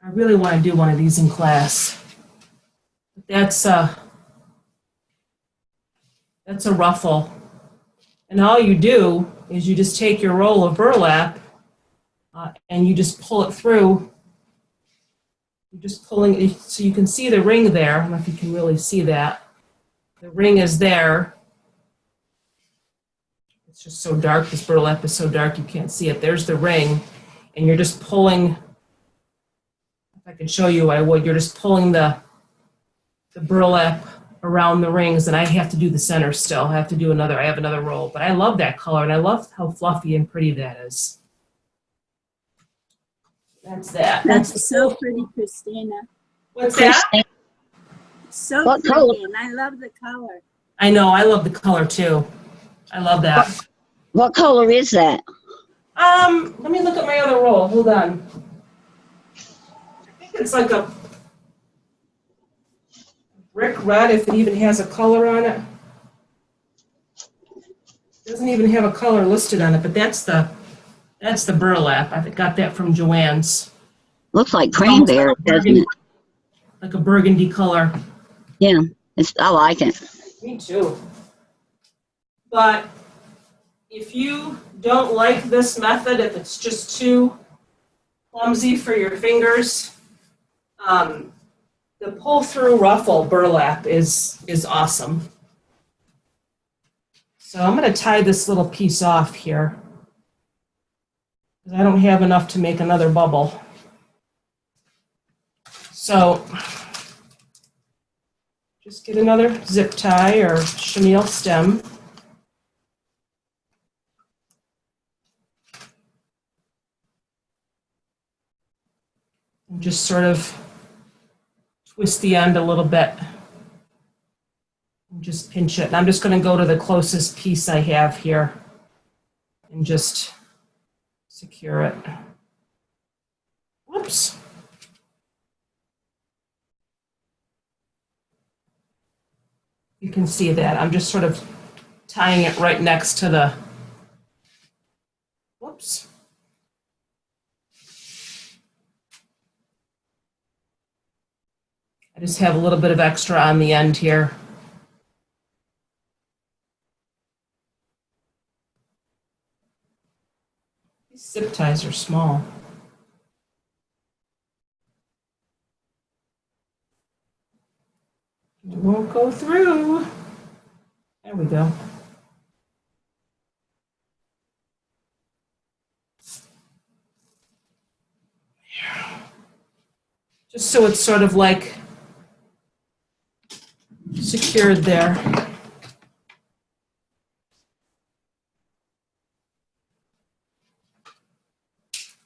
I really want to do one of these in class. But that's a ruffle. And all you do is you just take your roll of burlap and you just pull it through. You're just pulling it so you can see the ring there. I don't know if you can really see that. The ring is there. It's just so dark. This burlap is so dark you can't see it. There's the ring. And you're just pulling, if I could show you, I would. You're just pulling the burlap around the rings, and I have to do the center still. I have another roll. But I love that color, and I love how fluffy and pretty that is. That's that. That's so pretty, Christina. What's that? So What pretty, color? and I love the color. I know, I love the color too. I love that. What color is that? Let me look at my other roll. Hold on. I think it's like a brick red, if it even has a color on it. Doesn't even have a color listed on it, but that's the burlap. I got that from Joann's. Looks like cranberry, doesn't it? Like a burgundy color. Yeah, I like it. Me too. But if you don't like this method, if it's just too clumsy for your fingers, the pull-through ruffle burlap is awesome. So I'm going to tie this little piece off here, because I don't have enough to make another bubble. So just get another zip tie or chenille stem. And just sort of twist the end a little bit. And just pinch it. And I'm just going to go to the closest piece I have here and just secure it. Whoops. You can see that. I'm just sort of tying it right next to the, whoops. I just have a little bit of extra on the end here. These zip ties are small. It won't go through. There we go. Just so it's sort of like secured there.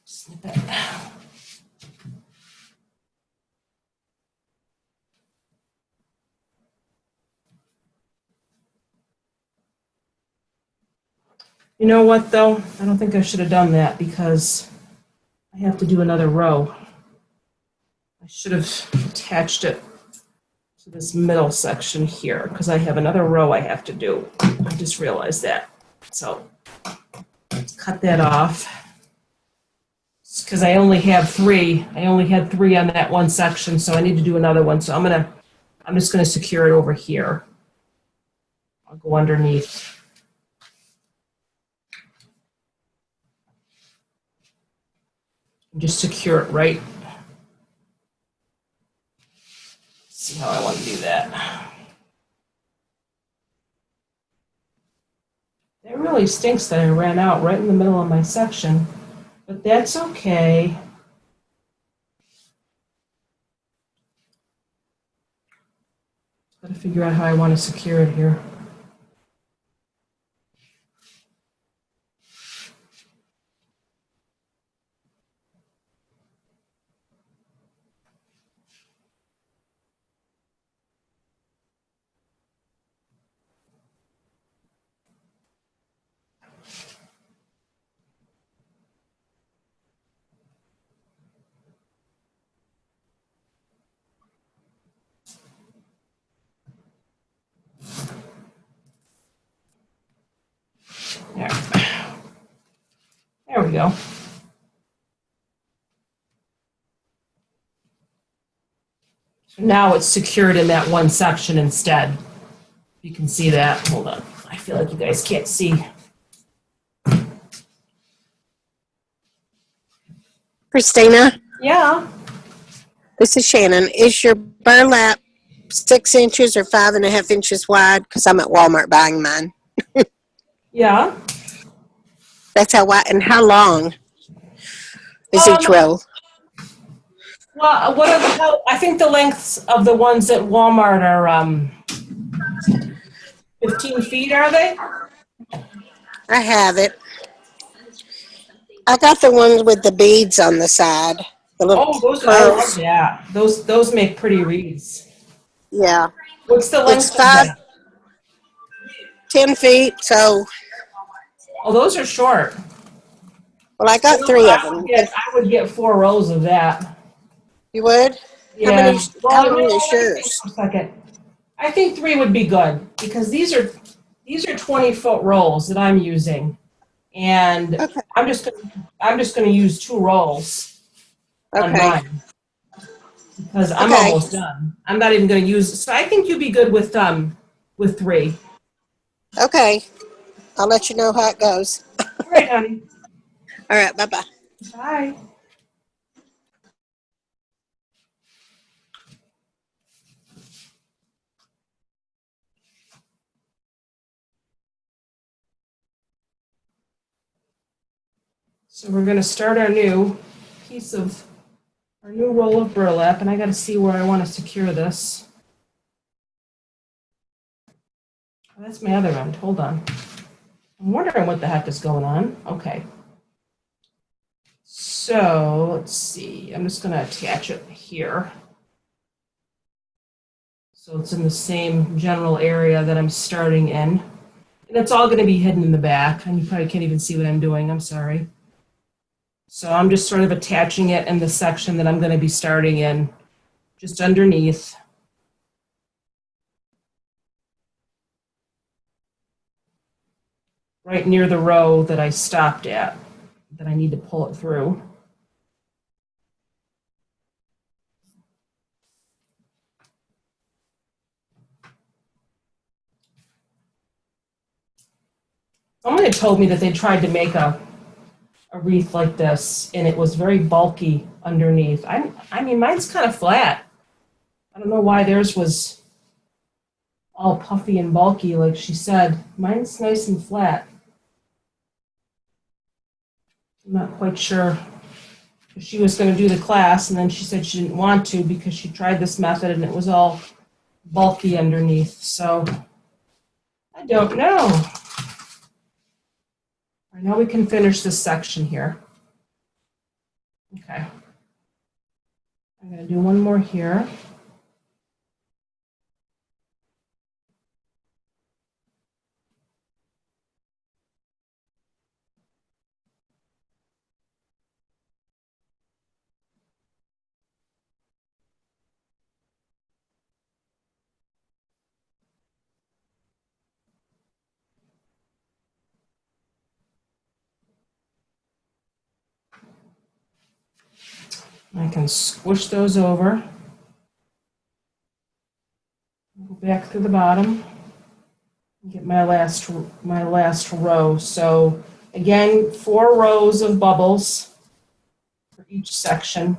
Snip it. You know what, though? I don't think I should have done that because I have to do another row. I should have attached it to this middle section here because I have another row I have to do. I just realized that. So let's cut that off. Because I only have 3. I only had 3 on that one section, so I need to do another one. So I'm just gonna secure it over here. I'll go underneath. Just secure it right. See how I want to do that. That really stinks that I ran out right in the middle of my section, but that's okay. Got to figure out how I want to secure it here. There we go. So now it's secured in that one section instead. You can see that. Hold on. I feel like you guys can't see. Christina, Yeah. this is Shannon. Is your burlap 6 inches or 5.5 inches wide? Because I'm at Walmart buying mine. Yeah. That's how wide. And how long is each row? Well, I think the lengths of the ones at Walmart are 15 feet, are they? I have it. I got the ones with the beads on the side. The little Oh, pearls. yeah. Those make pretty wreaths. Yeah. What's the length It's of that? 10 feet, so, Oh, those are short. well, I got 3 of them. I would get 4 rows of that. You would? Yeah. How many is yours? A second. I think 3 would be good because these are 20-foot rolls that I'm using, and Okay. I'm just going to use 2 rolls on Okay. mine because I'm Okay. almost done. I'm not even going to use. So I think you'd be good with 3. Okay. I'll let you know how it goes. All right, honey. All right. Bye-bye. Bye. So we're going to start our new roll of burlap, and I got to see where I want to secure this. Oh, that's my other end. Hold on. I'm wondering what the heck is going on. Okay. So let's see. I'm just going to attach it here. So it's in the same general area that I'm starting in. And it's all going to be hidden in the back, and you probably can't even see what I'm doing. I'm sorry. So I'm just sort of attaching it in the section that I'm going to be starting in, just underneath. Right near the row that I stopped at, that I need to pull it through. Someone had told me that they tried to make a wreath like this, and it was very bulky underneath. I mean, mine's kind of flat. I don't know why theirs was all puffy and bulky, like she said. Mine's nice and flat. I'm not quite sure. She was going to do the class, and then she said she didn't want to because she tried this method, and it was all bulky underneath. So I don't know. I know we can finish this section here. Okay. I'm going to do one more here. I can squish those over. Go back through the bottom. Get my last row. So again, 4 rows of bubbles for each section.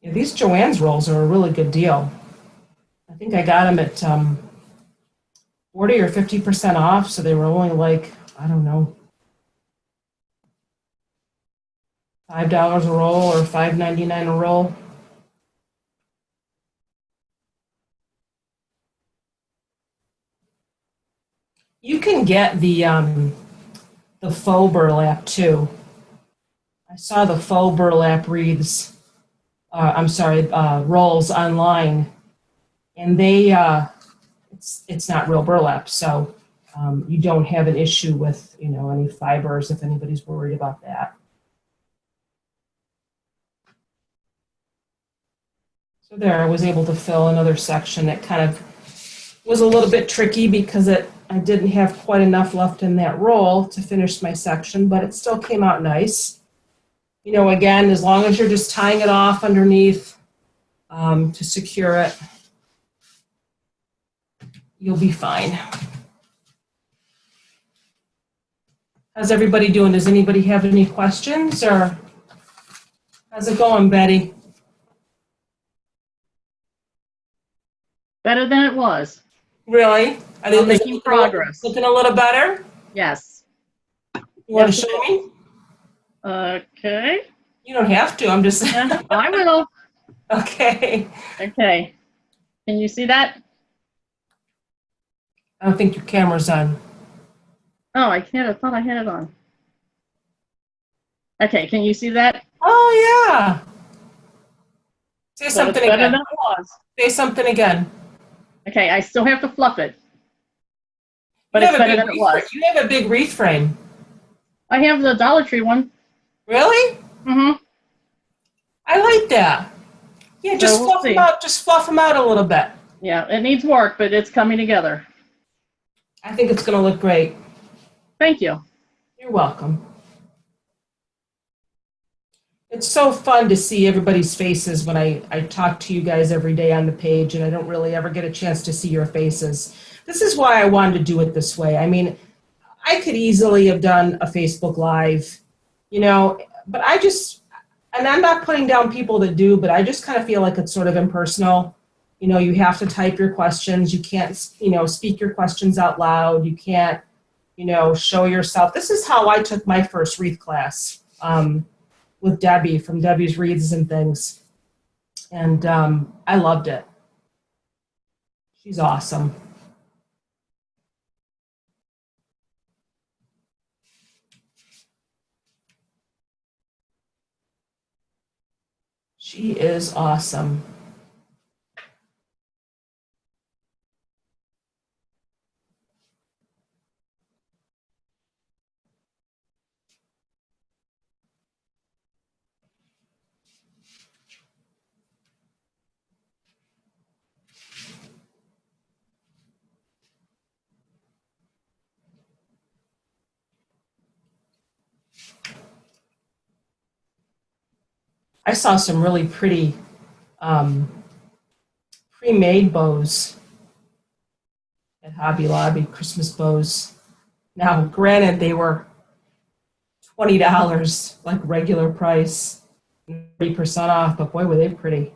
Yeah, these Joann's rolls are a really good deal. I think I got them at 40 or 50% off, so they were only like, I don't know, $5 a roll or $5.99 a roll. You can get the faux burlap too. I saw the faux burlap wreaths. Rolls online, and they it's not real burlap, so you don't have an issue with any fibers if anybody's worried about that. So there, I was able to fill another section. It kind of was a little bit tricky because I didn't have quite enough left in that roll to finish my section, but it still came out nice. Again, as long as you're just tying it off underneath to secure it, you'll be fine. How's everybody doing? Does anybody have any questions, or how's it going, Betty? Better than it was. Really? I'm making progress. Looking a little better? Yes. You want to show me? Okay. You don't have to. I'm just saying. Yeah, I will. Okay. Okay. Can you see that? I don't think your camera's on. Oh, I can't. I thought I had it on. Okay. Can you see that? Oh, yeah. Say So something it's better again. than it was. Say something again. Okay. I still have to fluff it. but You it's have a better big than it wreath was. frame. You have a big wreath frame. I have the Dollar Tree one. Really? Mm-hmm. I like that. Yeah, just So we'll fluff them see. out. Just fluff them out a little bit. Yeah, it needs work, but it's coming together. I think it's going to look great. Thank you. You're welcome. It's so fun to see everybody's faces when I talk to you guys every day on the page, and I don't really ever get a chance to see your faces. This is why I wanted to do it this way. I mean, I could easily have done a Facebook Live, you know, but I just, and I'm not putting down people that do, but I just kind of feel like it's sort of impersonal. You know, you have to type your questions. You can't, you know, speak your questions out loud. You can't, you know, show yourself. This is how I took my first wreath class with Debbie from Debbie's Wreaths and Things. And I loved it. She's awesome. She is awesome. I saw some really pretty pre-made bows at Hobby Lobby, Christmas bows. Now, granted, they were $20, like regular price, 30% off, but boy, were they pretty.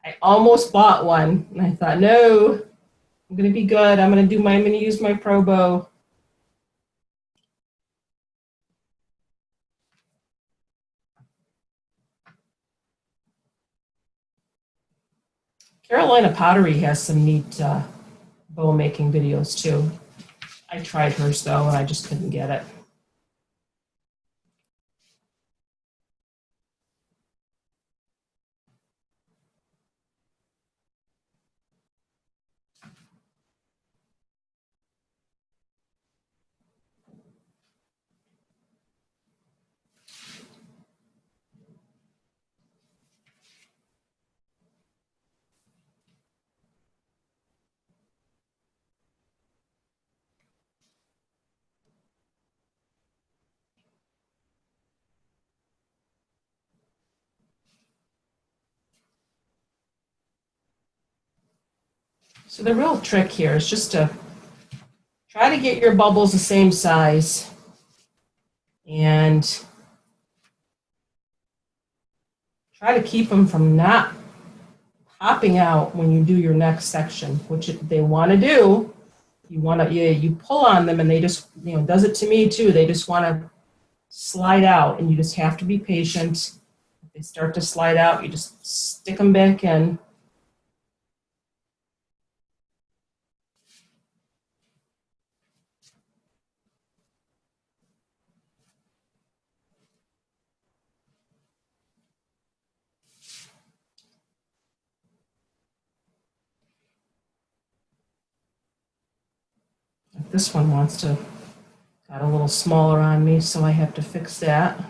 I almost bought one, and I thought, no, I'm going to be good. I'm going to use my Pro bow. Carolina Pottery has some neat bow making videos too. I tried hers though, and I just couldn't get it. So the real trick here is just to try to get your bubbles the same size and try to keep them from not popping out when you do your next section, which they want to do. You pull on them and they just, you know, does it to me too. They just want to slide out, and you just have to be patient. If they start to slide out, you just stick them back in. This one wants to, got a little smaller on me, so I have to fix that.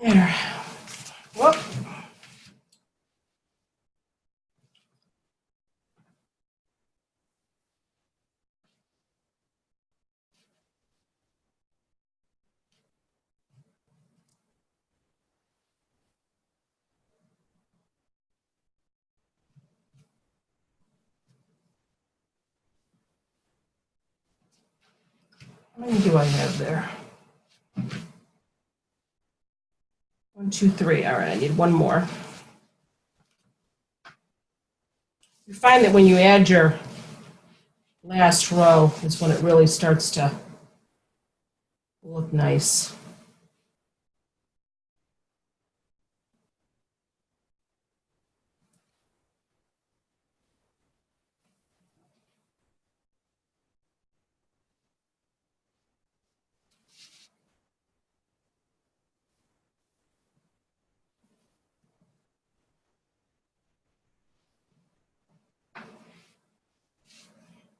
There. Whoop. How many do I have there? 1, 2, 3. All right, I need one more. You find that when you add your last row is when it really starts to look nice.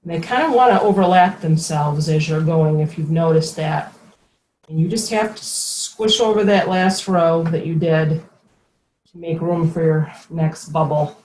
And they kind of want to overlap themselves as you're going, if you've noticed that. And you just have to squish over that last row that you did to make room for your next bubble.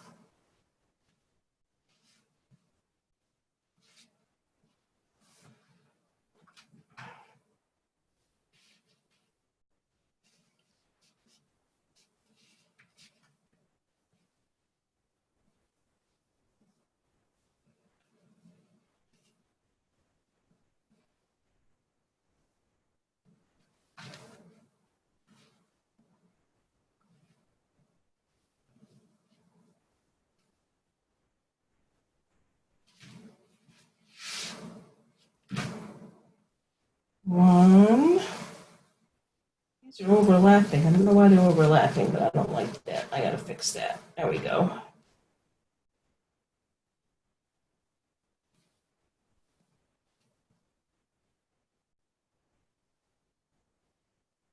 One. These are overlapping. I don't know why they're overlapping, but I don't like that. I gotta fix that. There we go.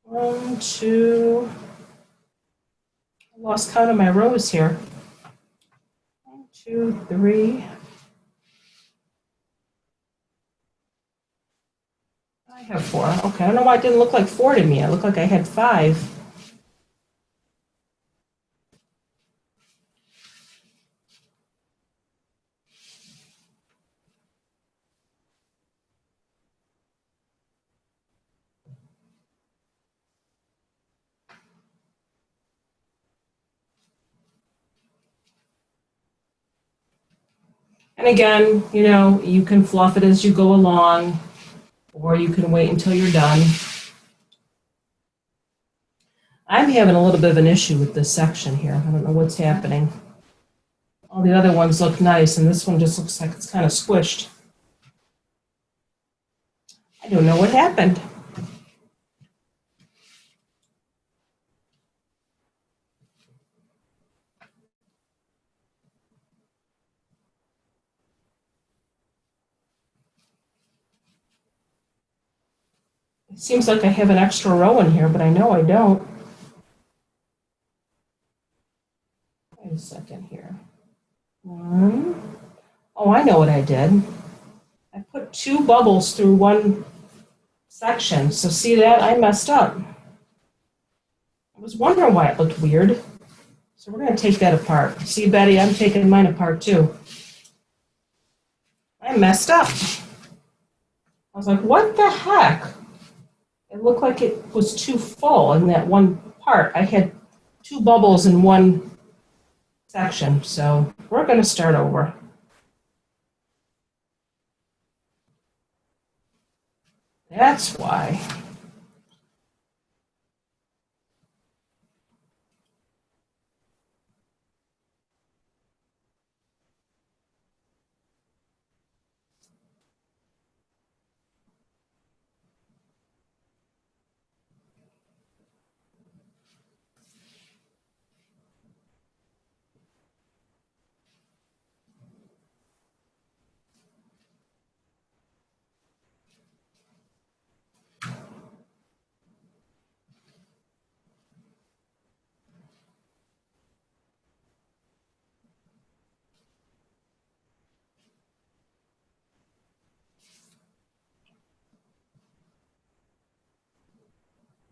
One, two. I lost count of my rows here. 1, 2, 3. I have 4. Okay, I don't know why it didn't look like 4 to me. It looked like I had 5. And again, you know, you can fluff it as you go along, or you can wait until you're done. I'm having a little bit of an issue with this section here. I don't know what's happening. All the other ones look nice, and this one just looks like it's kind of squished. I don't know what happened. It seems like I have an extra row in here, but I know I don't. Wait a second here. 1. Oh, I know what I did. I put 2 bubbles through one section. So see that? I messed up. I was wondering why it looked weird. So we're going to take that apart. See, Betty, I'm taking mine apart too. I messed up. I was like, what the heck? It looked like it was too full in that one part. I had 2 bubbles in one section, so we're going to start over. That's why.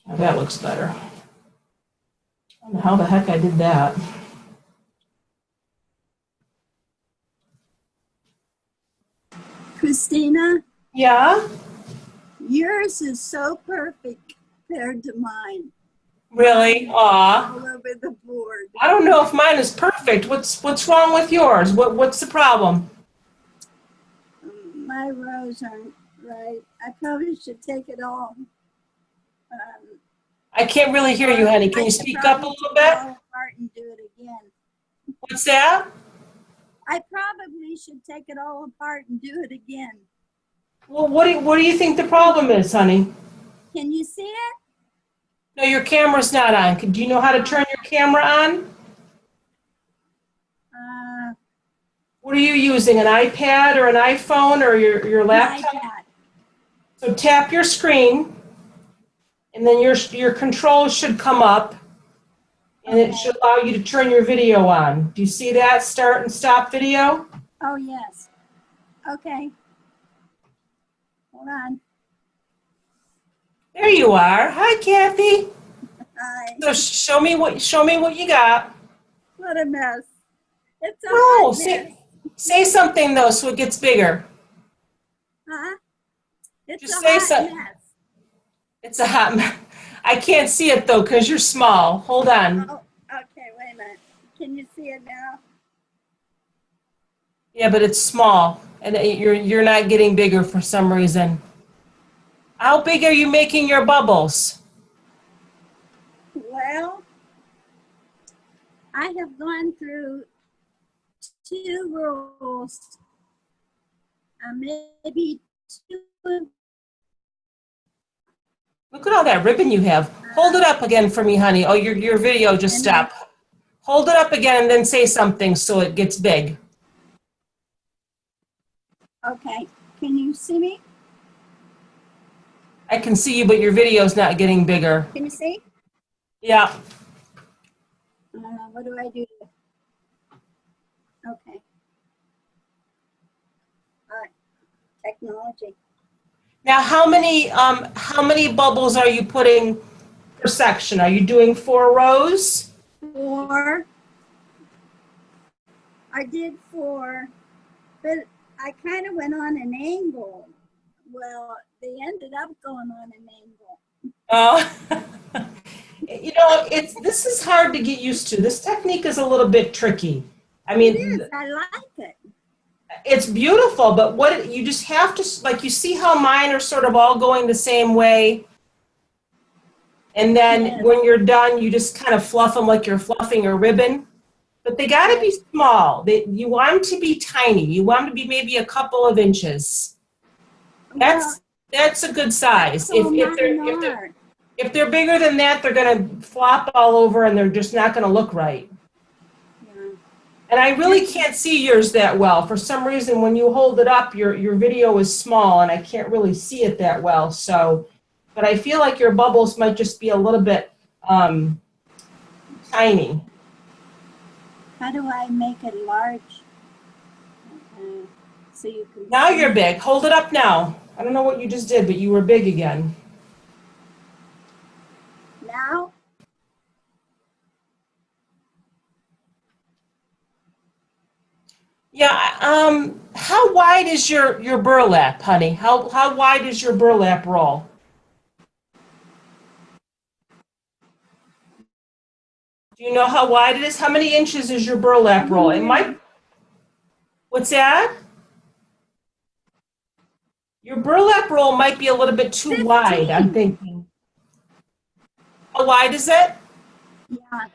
Now that looks better. I don't know how the heck I did that. Christina, Yeah? yours is so perfect compared to mine. Really? Aw. All over the board. I don't know if mine is perfect. What's wrong with yours? What's the problem? My rows aren't right. I probably should take it all. I can't really hear you, honey. Can you speak up a little bit? All apart and do it again. What's that? I probably should take it all apart and do it again. Well, what do you think the problem is, honey? Can you see it? No, your camera's not on. Do you know how to turn your camera on? What are you using, an iPad or an iPhone or your laptop? iPad. So tap your screen, and then your controls should come up, and it should allow you to turn your video on. Do you see that? Start and stop video? Oh, yes. Okay. Hold on. There you are. Hi, Kathy. Hi. So show me what you got. What a mess. It's a No, hot mess. say something though, so it gets bigger. Huh? It's Just a say hot something. mess. It's a hot mess. I can't see it though, because you're small. Hold on. Oh, okay, wait a minute. Can you see it now? Yeah, but it's small, and you're not getting bigger for some reason. How big are you making your bubbles? Well, I have gone through 2 rolls, maybe 2. Look at all that ribbon you have. Hold it up again for me, honey. Oh, your video just And then- stopped. Hold it up again and then say something so it gets big. Okay, can you see me? I can see you, but your video's not getting bigger. Can you see? Yeah. What do I do? Okay. All right. Technology. Now, how many bubbles are you putting per section? Are you doing 4 rows? 4. I did 4, but I kind of went on an angle. Well, they ended up going on an angle. Oh. You know, this is hard to get used to. This technique is a little bit tricky. I It mean, is. I like it. it's beautiful, but what you just have to, like, you see how mine are sort of all going the same way? And then Yes. when you're done, you just kind of fluff them like you're fluffing a ribbon. But they got to be small. You want them to be tiny. You want them to be maybe a couple of inches. That's a good size. If they're bigger than that, they're going to flop all over and they're just not going to look right. Yeah. And I really can't see yours that well. For some reason, when you hold it up, your video is small and I can't really see it that well. So, but I feel like your bubbles might just be a little bit tiny. How do I make it large? So you can. Now you're big. Hold it up now. I don't know what you just did, but you were big again. Now? Yeah. How wide is your burlap, honey? How wide is your burlap roll? Do you know how wide it is? How many inches is your burlap roll? It might. What's that? Your burlap roll might be a little bit too 15. wide, I'm thinking. How wide is it? Yeah.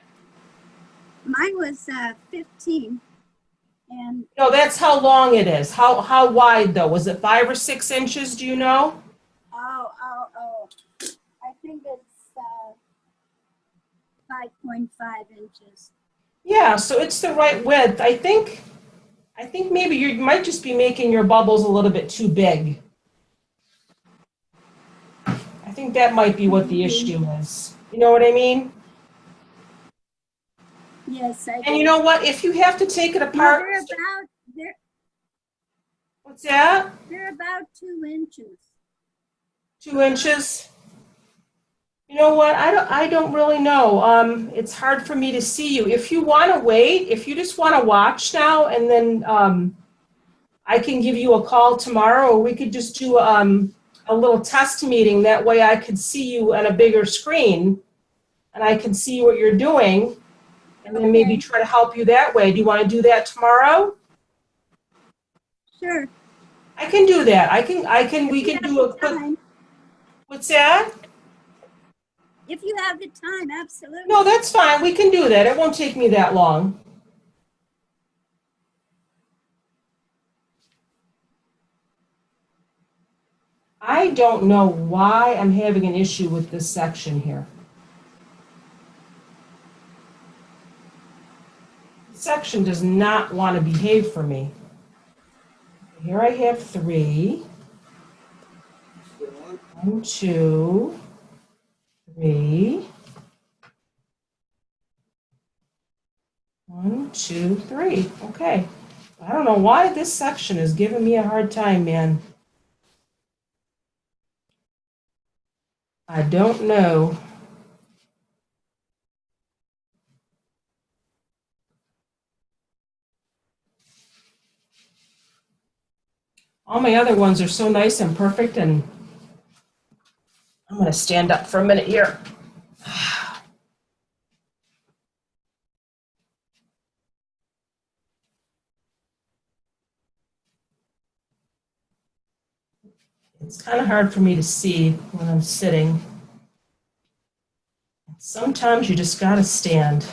Mine was 15. And No, that's how long it is. How wide though? Was it 5 or 6 inches? Do you know? oh. I think it's 5.5 inches. Yeah, so it's the right width. I think maybe you might just be making your bubbles a little bit too big. I think that might be what the issue is. You know what I mean? Yes, I do. And you know what? If you have to take it No, apart, what's that? they're about 2 inches. 2 inches? You know what? I don't really know. It's hard for me to see you. If you want to wait, if you just want to watch now, and then I can give you a call tomorrow, or we could just do a little test meeting. That way I could see you on a bigger screen, and I can see what you're doing, and then maybe try to help you that way. Do you want to do that tomorrow? Sure. I can do that. We can do a quick. Time. What's that? If you have the time, absolutely. No, that's fine. We can do that. It won't take me that long. I don't know why I'm having an issue with this section here. This section does not want to behave for me. Here I have 3. 1, 2, 3. 1, 2, 3. Okay. I don't know why this section is giving me a hard time, man. I don't know. All my other ones are so nice and perfect, and I'm going to stand up for a minute here. It's kind of hard for me to see when I'm sitting. Sometimes you just got to stand.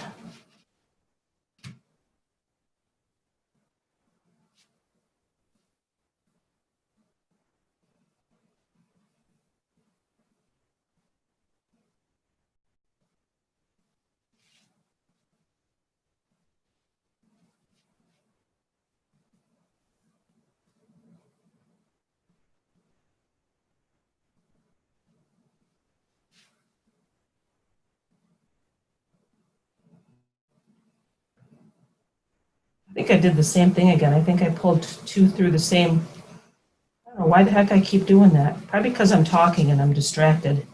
I think I did the same thing again. I think I pulled two through the same. I don't know why the heck I keep doing that. Probably because I'm talking and I'm distracted.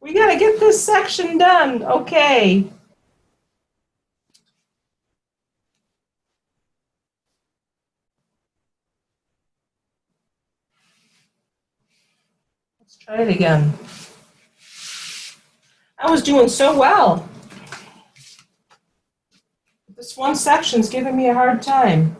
We got to get this section done. Okay. Let's try it again. I was doing so well. This one section's giving me a hard time.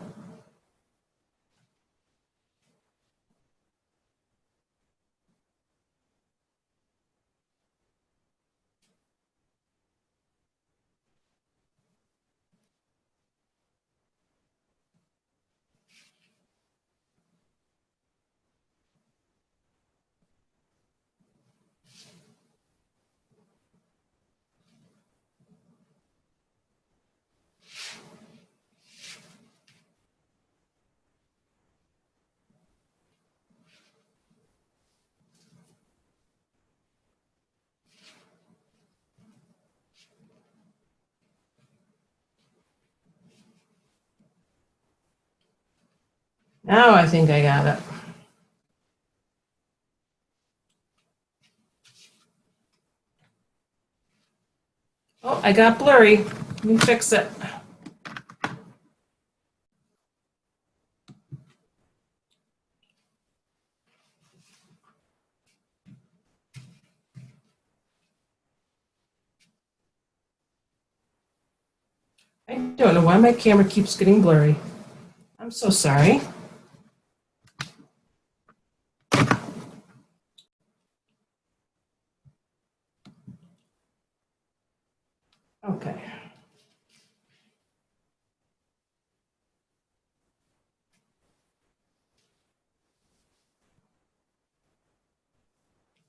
Now I think I got it. Oh, I got blurry. Let me fix it. I don't know why my camera keeps getting blurry. I'm so sorry. Okay. I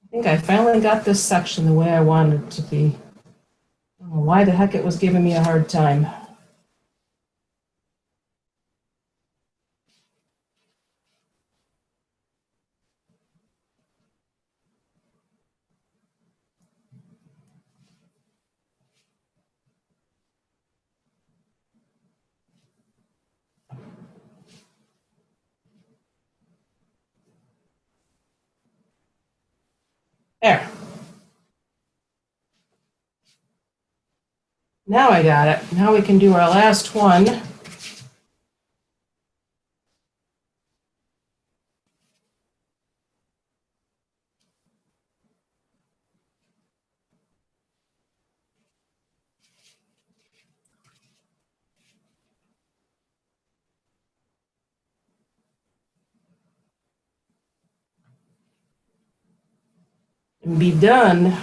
think I finally got this section the way I wanted it to be. I don't know why the heck it was giving me a hard time. There. Now I got it. Now we can do our last one. And be done.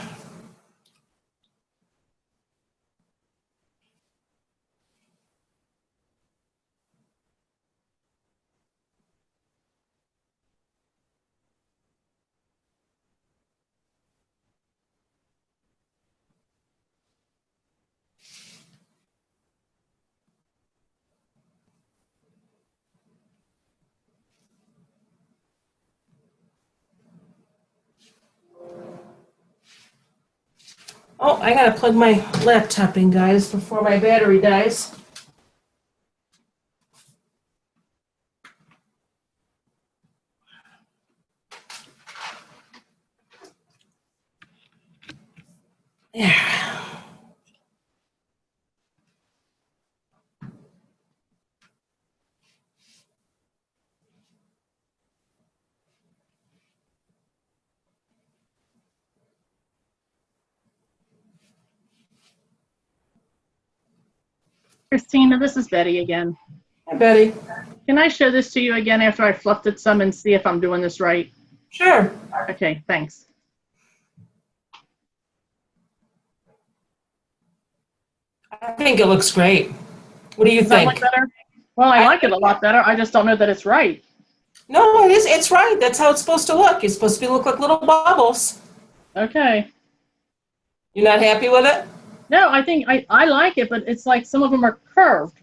Oh, I gotta plug my laptop in, guys, before my battery dies. There. Christina, this is Betty again. Hi, Betty. Can I show this to you again after I fluffed it some and see if I'm doing this right? Sure. Okay, thanks. I think it looks great. What do you Does that think? look better? Well, I like it a lot better. I just don't know that it's right. No, it is. It's right. That's how it's supposed to look. It's supposed to look like little bubbles. Okay. You're not happy with it? No, I think I like it, but it's like some of them are curved.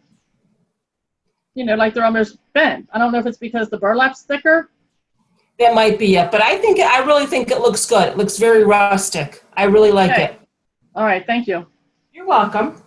You know, like they're almost bent. I don't know if it's because the burlap's thicker. That might be it, but I really think it looks good. It looks very rustic. I really like Okay. it. All right, thank you. You're welcome.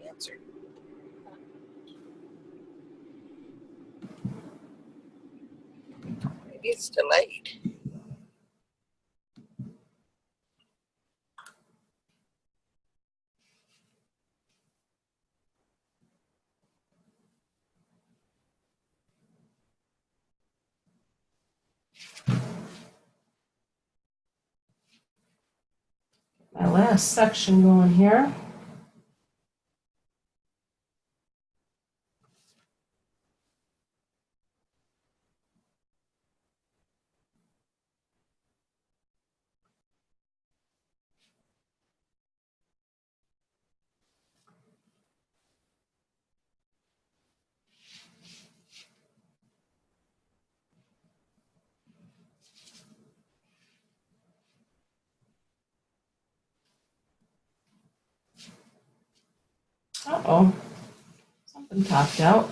Answer. Maybe it's delayed. My last section going here. Uh-oh. Something popped out.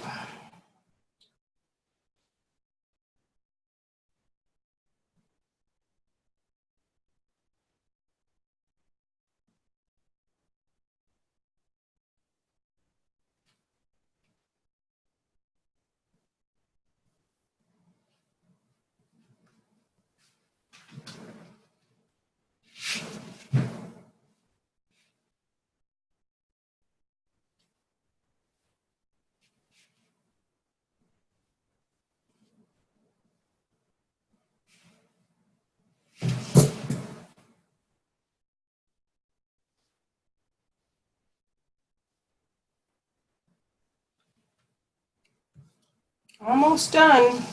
Almost done.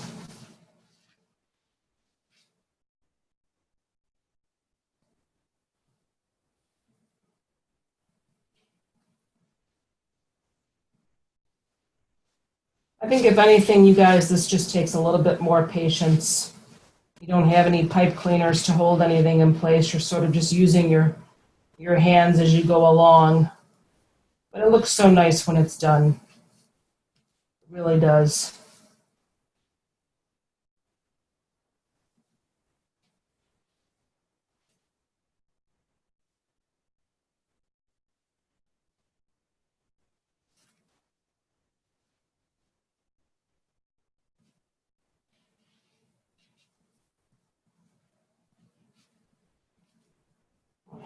I think if anything, you guys, this just takes a little bit more patience. You don't have any pipe cleaners to hold anything in place. You're sort of just using your hands as you go along. But it looks so nice when it's done. It really does.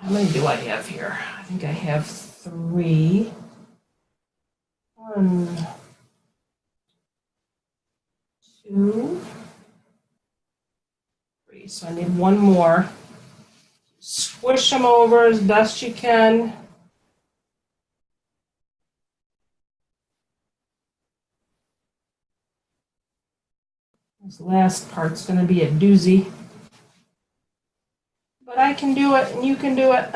How many do I have here? I think I have 3. 1, 2, 3. So I need one more. Squish them over as best you can. This last part's going to be a doozy. But I can do it, and you can do it.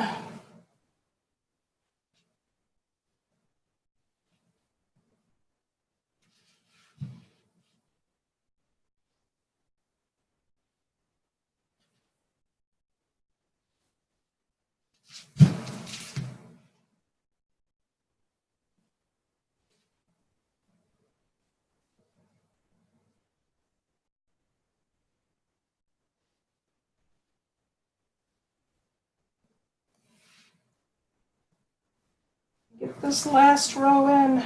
this last row in.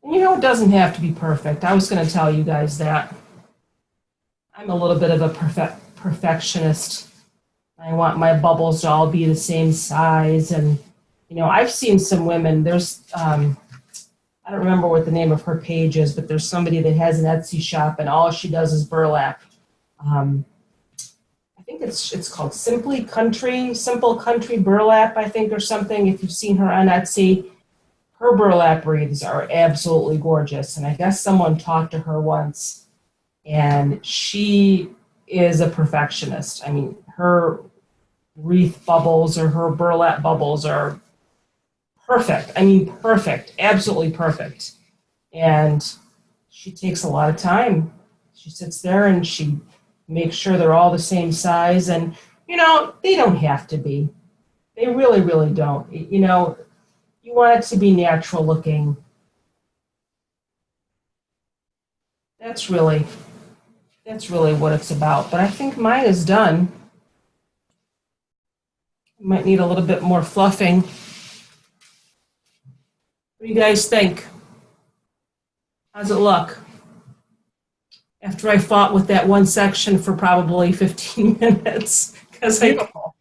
You know, it doesn't have to be perfect. I was going to tell you guys that. I'm a little bit of a perfectionist. I want my bubbles to all be the same size. And, you know, I've seen some women, there's, I don't remember what the name of her page is, but there's somebody that has an Etsy shop and all she does is burlap. I think it's called Simple Country Burlap, I think, or something. If you've seen her on Etsy, her burlap wreaths are absolutely gorgeous. And I guess someone talked to her once, and she is a perfectionist. I mean, her wreath bubbles or her burlap bubbles are perfect. I mean, perfect, absolutely perfect. And she takes a lot of time. She sits there and she makes sure they're all the same size. And, you know, they don't have to be. They really, really don't. You know, you want it to be natural looking. That's really what it's about. But I think mine is done. Might need a little bit more fluffing. What do you guys think? How's it look? After I fought with that one section for probably 15 minutes. Beautiful.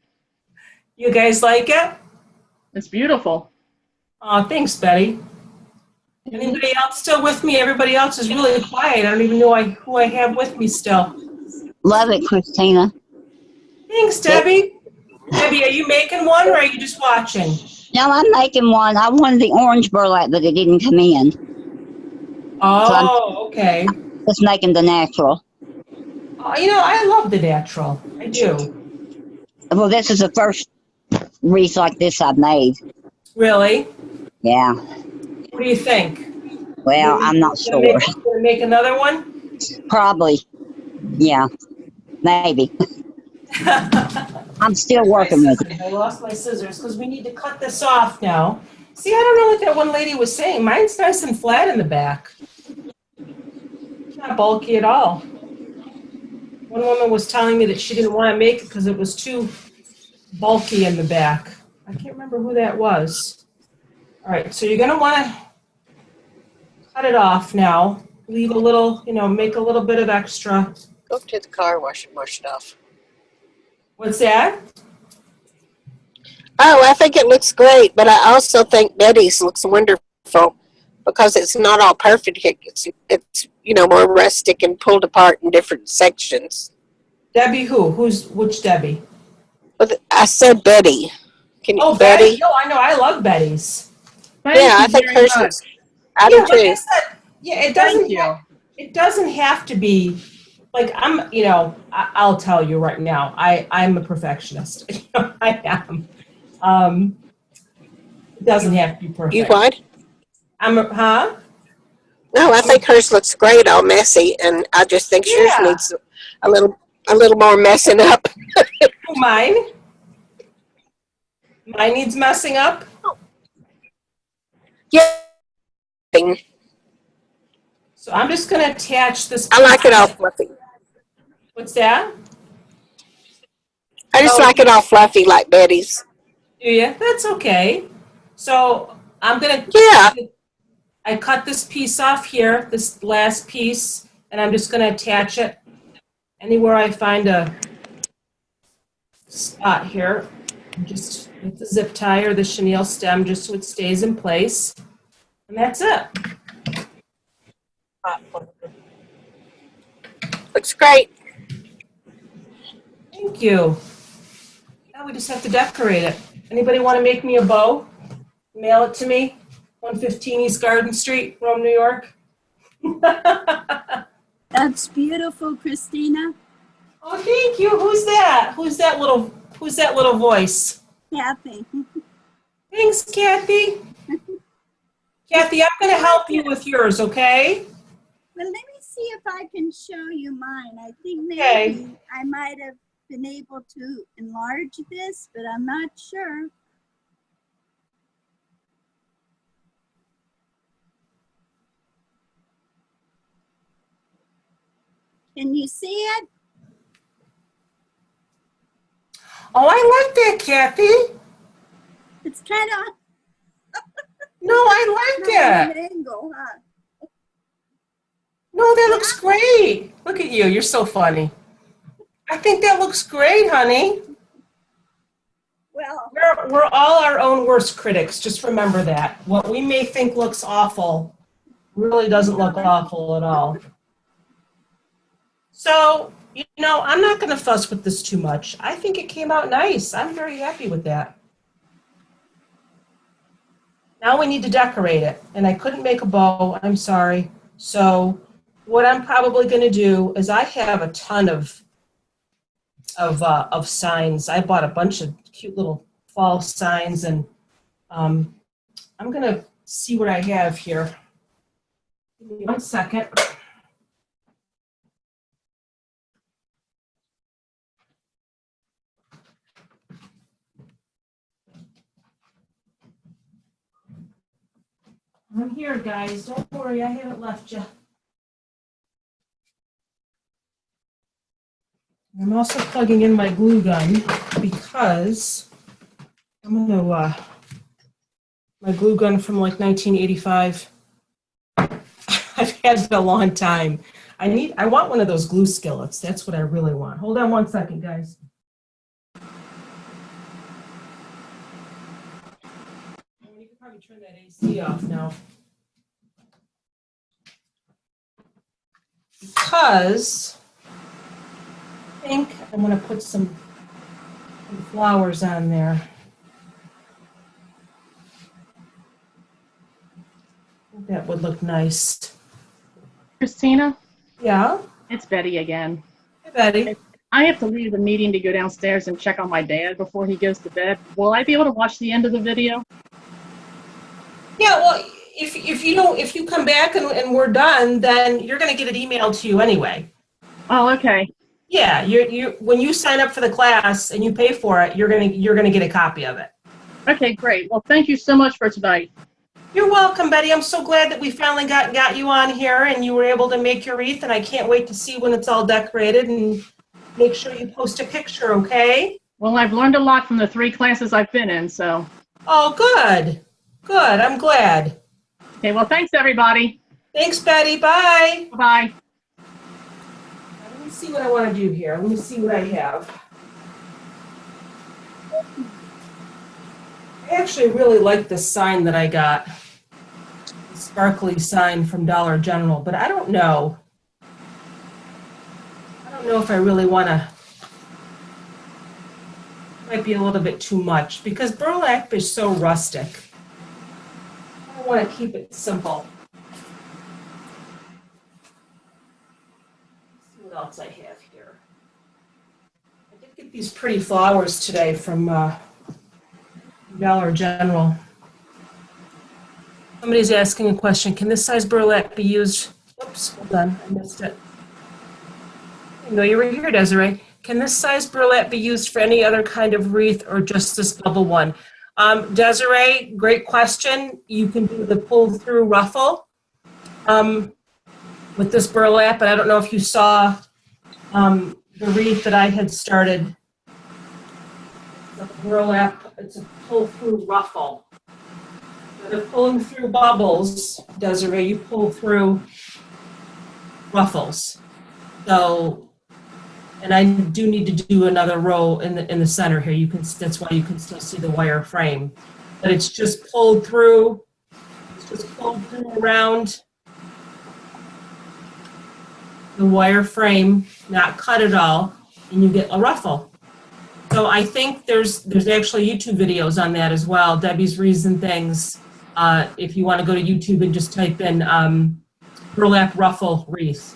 You guys like it? It's beautiful. Oh, thanks, Betty. Anybody else still with me? Everybody else is really quiet. I don't even know who I have with me still. Love it, Christina. Thanks, Debbie. Debbie, are you making one or are you just watching? No, I'm making one. I wanted the orange burlap, but it didn't come in. Oh, okay. Just making the natural. Oh, you know, I love the natural. I do. Well, this is the first wreath like this I've made. Really? Yeah. What do you think? Well, I'm not sure. Gonna make another one? Probably. Yeah. Maybe. I'm still working with it. I lost my scissors because we need to cut this off now. See, I don't know what that one lady was saying. Mine's nice and flat in the back. It's not bulky at all. One woman was telling me that she didn't want to make it because it was too bulky in the back. I can't remember who that was. All right, so you're going to want to cut it off now. Leave a little, you know, make a little bit of extra. Go up to the car wash and wash it off. What's that? Oh, I think it looks great, but I also think Betty's looks wonderful because it's not all perfect. It's you know, more rustic and pulled apart in different sections. Debbie who? Which Debbie? But I said Betty. Can you, Oh, Betty? No, I know. I love Betty's. Thank Yeah, you I think very hers much. looks. I Yeah, do like I too. said, yeah, it Thank doesn't. you. It doesn't have to be. Like you know, I'll tell you right now. I'm a perfectionist. I am. It doesn't have to be perfect. You what? Huh? No, I think hers looks great, all messy, and I just think yours Yeah. needs a little more messing up. Who, mine? Mine needs messing up. Yeah, So I'm just going to attach this. I like it all fluffy. What's that? I just like it all fluffy like Betty's. Do you? That's okay. So I'm going to. Yeah. I cut this piece off here, this last piece, and I'm just going to attach it anywhere I find a spot here. Just with the zip tie or the chenille stem, just so it stays in place. And that's it. Looks great. Thank you. Now we just have to decorate it. Anybody want to make me a bow? Mail it to me. 115 East Garden Street, Rome, New York. That's beautiful, Christina. Oh, thank you. Who's that? Who's that little voice? Kathy. Thanks, Kathy. Kathy, I'm going to help you with yours, okay? Well, let me see if I can show you mine. I think maybe Okay. I might have been able to enlarge this, but I'm not sure. Can you see it? Oh, I like that, Kathy. It's kind of No, I like an it. angle, huh? No, that looks great. Look at you. You're so funny. I think that looks great, honey. Well, We're all our own worst critics. Just remember that. What we may think looks awful really doesn't look awful at all. So, I'm not going to fuss with this too much. I think it came out nice. I'm very happy with that. Now we need to decorate it, and I couldn't make a bow. I'm sorry. So what I'm probably going to do is I have a ton of signs. I bought a bunch of cute little fall signs, and I'm going to see what I have here. Give me 1 second. I'm here, guys. Don't worry, I haven't left you. I'm also plugging in my glue gun because I'm going to, my glue gun from like 1985. I've had it a long time. I want one of those glue skillets. That's what I really want. Hold on 1 second, guys. You can probably turn that AC off now. Because I think I'm going to put some flowers on there. I think that would look nice. Christina, Yeah? it's Betty again. Hey, Betty. I have to leave the meeting to go downstairs and check on my dad before he goes to bed. Will I be able to watch the end of the video? Yeah, well, if you come back and we're done, then you're going to get it emailed to you anyway. Oh, okay. Yeah, you when you sign up for the class and you pay for it, you're gonna get a copy of it. Okay, great. Well, thank you so much for tonight. You're welcome, Betty. I'm so glad that we finally got you on here and you were able to make your wreath, and I can't wait to see when it's all decorated, and make sure you post a picture, okay? Well, I've learned a lot from the 3 classes I've been in, so. Oh, good. Good. I'm glad. Okay, well, thanks, everybody. Thanks, Betty. Bye. Bye. Let me see what I want to do here. Let me see what I have. I actually really like this sign that I got. The sparkly sign from Dollar General, but I don't know. I don't know if I really want to. Might be a little bit too much because burlap is so rustic. I want to keep it simple. Let's see what else I have here. I did get these pretty flowers today from Dollar General. Somebody's asking a question. Can this size burlap be used? Oops, hold on, I missed it. I know you were here, Desiree. Can this size burlap be used for any other kind of wreath or just this bubble one? Desiree, great question. You can do the pull-through ruffle with this burlap, but I don't know if you saw the wreath that I had started. The burlap, it's a pull-through ruffle. Instead of pulling through bubbles, Desiree, you pull through ruffles. So, and I do need to do another row in the center here. You can, that's why you can still see the wire frame. But it's just pulled through. It's just pulled through around the wire frame, not cut at all, and you get a ruffle. So I think there's actually YouTube videos on that as well. Debbie's Wreaths and Things. If you want to go to YouTube and just type in burlap ruffle wreath.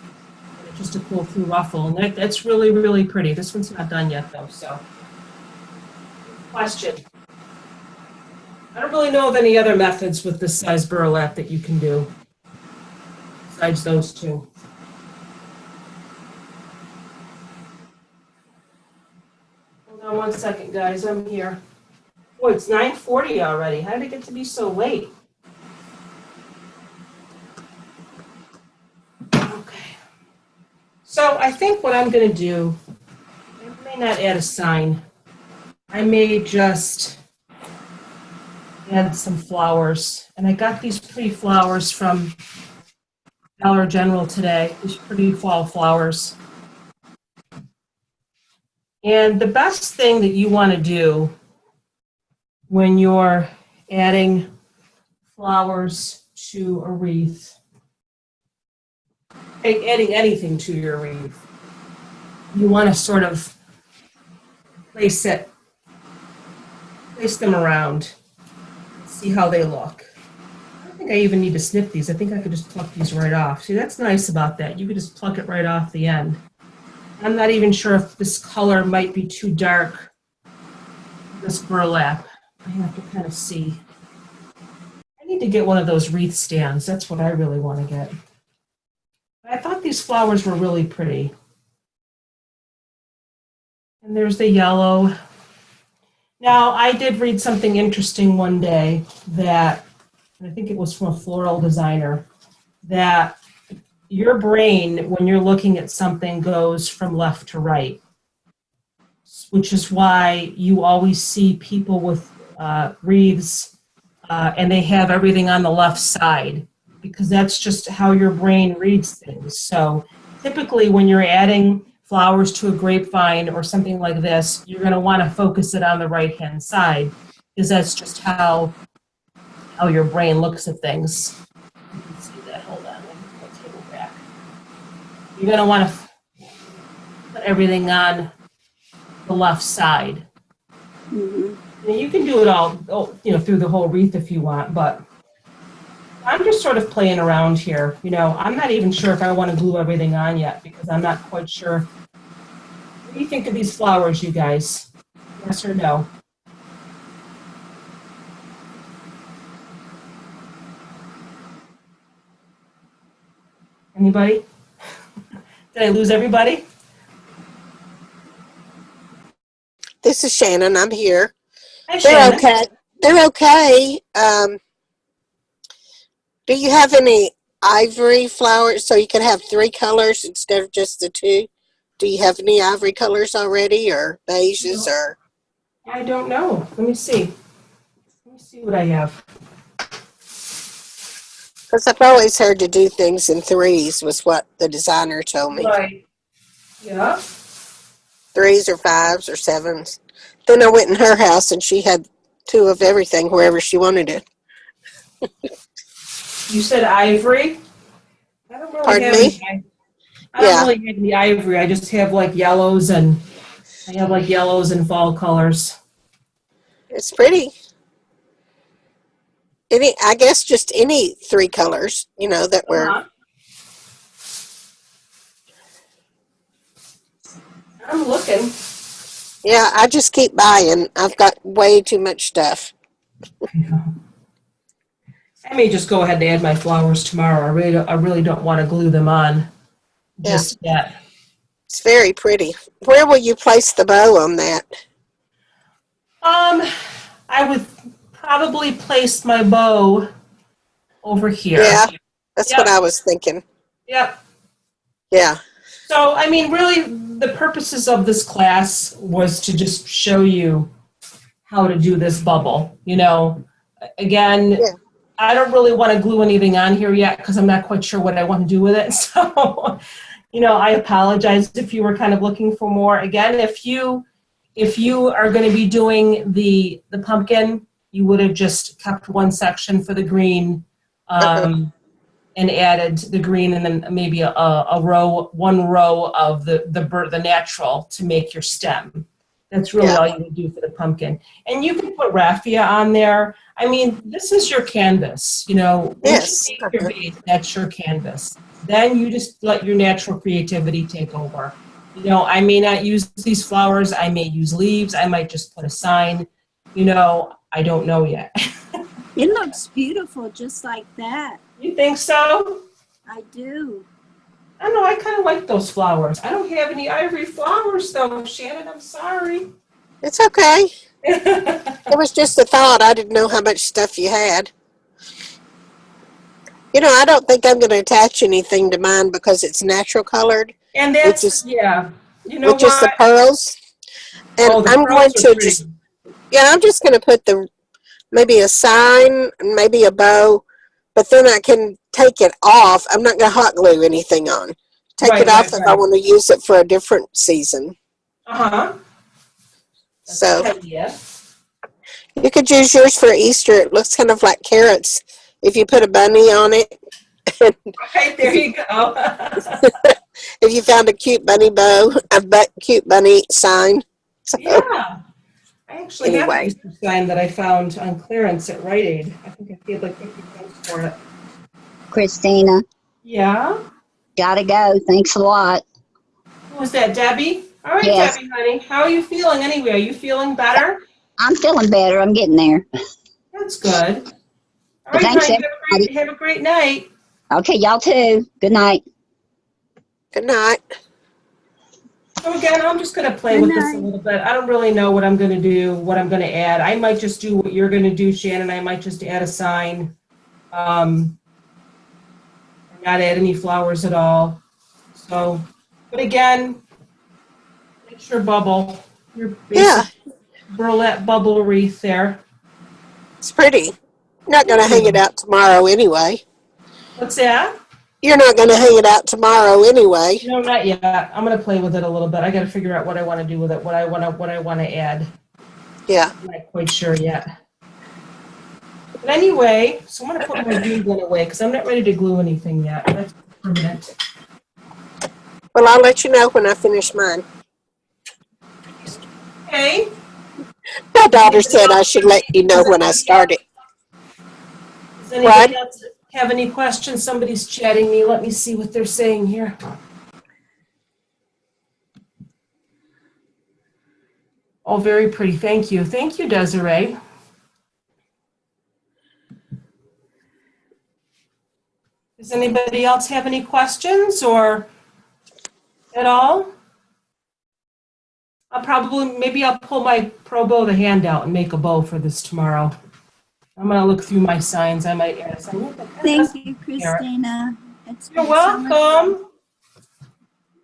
Just a pull through ruffle, and that's really, really pretty. This one's not done yet though, so. Question. I don't really know of any other methods with this size burlap that you can do besides those two. Hold on 1 second, guys, I'm here. Boy, it's 9:40 already. How did it get to be so late? Okay. So I think what I'm going to do, I may not add a sign. I may just add some flowers. And I got these pretty flowers from Dollar General today, these pretty fall flowers. And the best thing that you want to do when you're adding flowers to a wreath, adding anything to your wreath, you want to sort of place them around, see how they look. I don't think I even need to snip these. I think I could just pluck these right off. See, that's nice about that. You could just pluck it right off the end. I'm not even sure if this color might be too dark, this burlap. I have to kind of see. I need to get one of those wreath stands. That's what I really want to get. I thought these flowers were really pretty. And there's the yellow. Now, I did read something interesting one day that, I think it was from a floral designer, that your brain, when you're looking at something, goes from left to right, which is why you always see people with wreaths and they have everything on the left side, because that's just how your brain reads things. So typically when you're adding flowers to a grapevine or something like this, you're going to want to focus it on the right-hand side, because that's just how your brain looks at things. You can see that. Hold on, let me put the table back. You're going to want to put everything on the left side. Mm-hmm. And you can do it all, through the whole wreath if you want, but I'm just sort of playing around here. I'm not even sure if I want to glue everything on yet, because I'm not quite sure. What do you think of these flowers, you guys? Yes or no? Anybody? Did I lose everybody? This is Shannon. I'm here. Hi, They're Shannon. okay. They're okay. Do you have any ivory flowers so you can have 3 colors instead of just the 2? Do you have any ivory colors already, or beiges, or? I don't know. Let me see. Let me see what I have. Because I've always heard to do things in 3s, was what the designer told me. Right. Yeah. 3s or 5s or 7s. Then I went in her house and she had 2 of everything wherever she wanted it. You said ivory? I don't really Pardon have me? any. I don't really have any ivory. I just have yellows and fall colors. It's pretty. I guess just any 3 colors, that were. Uh-huh. I'm looking. Yeah, I just keep buying. I've got way too much stuff. I may just go ahead and add my flowers tomorrow. I really don't want to glue them on just yet. It's very pretty. Where will you place the bow on that? I would probably place my bow over here. Yeah, that's what I was thinking. Yep. Yeah. So, really, the purposes of this class was to just show you how to do this bubble. Again, I don't really want to glue anything on here yet because I'm not quite sure what I want to do with it. So, I apologize if you were kind of looking for more. Again, if you are going to be doing the pumpkin, you would have just kept one section for the green and added the green, and then maybe one row of the natural to make your stem. That's really all you would do for the pumpkin. And you can put raffia on there. This is your canvas, Yes. Once you make your base, that's your canvas. Then you just let your natural creativity take over. I may not use these flowers. I may use leaves. I might just put a sign. I don't know yet. It looks beautiful just like that. You think so? I do. I don't know. I kind of like those flowers. I don't have any ivory flowers, though, Shannon. I'm sorry. It's okay. It was just a thought. I didn't know how much stuff you had. I don't think I'm going to attach anything to mine because it's natural colored. And which that's, is yeah, you know which is the what? pearls. And Oh, the I'm going pearls are to pretty. just, yeah, I'm just going to put maybe a sign and maybe a bow, but then I can take it off. I'm not going to hot glue anything on. Take it Right, off right, if I right. want to use it for a different season. Uh-huh. That's a So good idea. you could use yours for Easter. It looks kind of like carrots if you put a bunny on it. Right, there you go. If you found a cute bunny bow, cute bunny sign. So Yeah. I actually have an anyway, Easter sign that I found on clearance at Rite Aid. I think I paid like 50 cents for it. Christina, Yeah. gotta go. Thanks a lot. Who was that, Debbie? All right, Yes, Debbie, honey. How are you feeling anyway? Are you feeling better? I'm feeling better. I'm getting there. That's good. All But right, thanks, honey. everybody. Have a great night. Okay, y'all too. Good night. good night. So again, I'm just going to play Good with this a night. little bit. I don't really know what I'm going to do, what I'm going to add. I might just do what you're going to do, Shannon. I might just add a sign. Not add any flowers at all. So, but again, it's your bubble, your Yeah, basic burlap bubble wreath there. it's pretty. Not going to hang it out tomorrow anyway. What's that? You're not going to hang it out tomorrow anyway. No, not yet. I'm going to play with it a little bit. I got to figure out what I want to do with it, what I want to add. Yeah. I'm not quite sure yet. But anyway, so I'm going to put my glue gun away because I'm not ready to glue anything yet. That's permanent. Well, I'll let you know when I finish mine. Okay. My daughter said I should let you know when I started. Does anybody else have any questions? Somebody's chatting me. Let me see what they're saying here. Oh, very pretty. Thank you. Thank you, Desiree. Does anybody else have any questions or at all? Maybe I'll pull my Pro Bow the hand out and make a bow for this tomorrow. I'm going to look through my signs. I might add some. Thank you, Christina. It's You're been so much fun. welcome.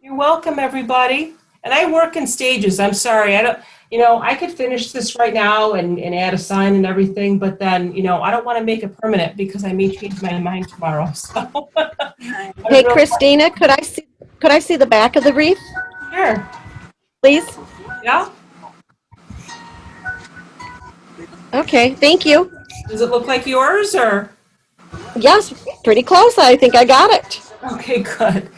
You're welcome, everybody. And I work in stages. I'm sorry. I could finish this right now and add a sign and everything, but then, I don't want to make it permanent because I may change my mind tomorrow. So. Right. Hey, Christina, could I see the back of the wreath, Sure. please? Yeah. Okay, thank you. Does it look like yours or? Yes, pretty close. I think I got it. Okay, good.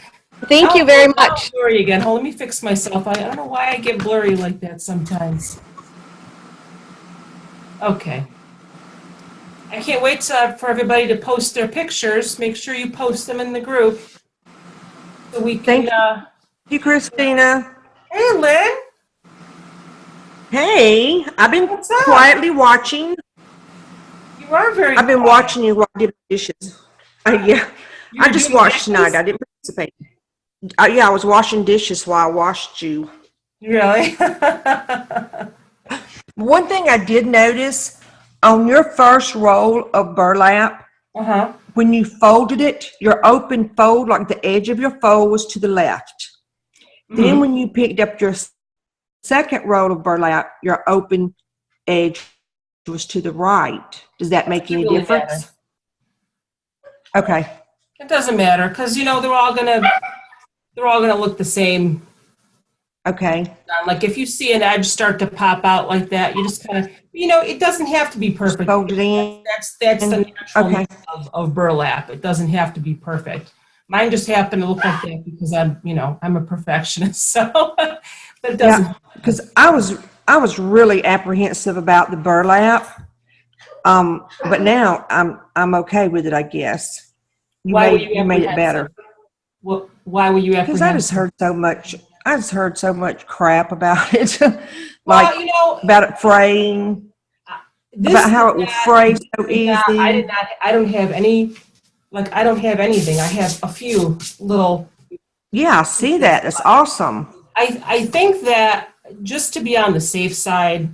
Thank you very much. Blurry again. Hold, let me fix myself. I don't know why I get blurry like that sometimes. Okay. I can't wait for everybody to post their pictures. Make sure you post them in the group so we can. Thank you, Christina. Hey, Lynn. Hey, I've been What's up? quietly watching. You are very. I've been quiet. watching you while I did dishes. Yeah, You I were just doing watched dishes? tonight. I didn't participate. Yeah, I was washing dishes while I watched you. Really? One thing I did notice on your first roll of burlap, Uh-huh. when you folded it, your open fold, like the edge of your fold, was to the left. Then when you picked up your second roll of burlap, your open edge was to the right. Does that make any really difference? matter. Okay. It doesn't matter because they're all gonna look the same. Okay. Like if you see an edge start to pop out like that, you just kind of, it doesn't have to be perfect. Fold it in. That's the natural Okay. of burlap. It doesn't have to be perfect. Mine just happened to look like that because I'm a perfectionist. So, but it doesn't. Yeah, because I was really apprehensive about the burlap, but now I'm okay with it. I guess you made it better. Why were you apprehensive? Because I just heard so much crap about it, like about it fraying, about how it would fray so easy. I don't have any. Like I don't have anything. I have a few little. Yeah, I see that. That's awesome. I think that just to be on the safe side,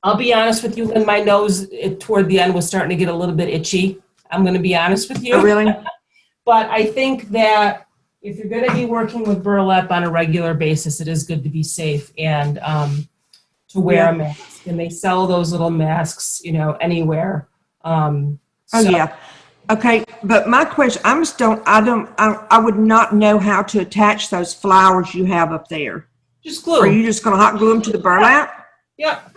I'll be honest with you, Lynn, my nose toward the end was starting to get a little bit itchy. I'm going to be honest with you. Oh, really? But I think that if you're going to be working with burlap on a regular basis, it is good to be safe and to wear a mask. And they sell those little masks, you know, anywhere. Yeah. Okay, but my question, I would not know how to attach those flowers you have up there. Just glue. Are you just going to hot glue them to the burlap? Yep.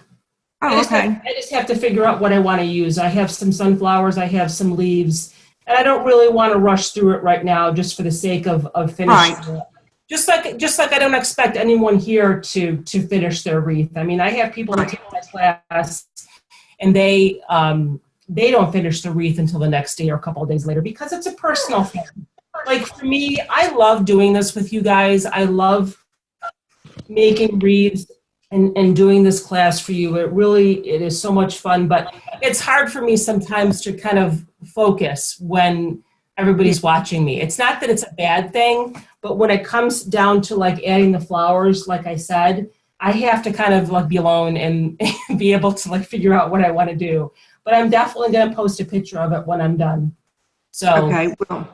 Oh, okay. I just have to figure out what I want to use. I have some sunflowers, I have some leaves, and I don't really want to rush through it right now just for the sake of finishing it. Just like I don't expect anyone here to finish their wreath. I mean, I have people that take my class and they don't finish the wreath until the next day or a couple of days later because it's a personal thing. Like for me, I love doing this with you guys. I love making wreaths and doing this class for you. It is so much fun, but it's hard for me sometimes to kind of focus when everybody's watching me. It's not that it's a bad thing, but when it comes down to like adding the flowers, like I said, I have to kind of like be alone and be able to like figure out what I want to do. But I'm definitely going to post a picture of it when I'm done. So okay, well,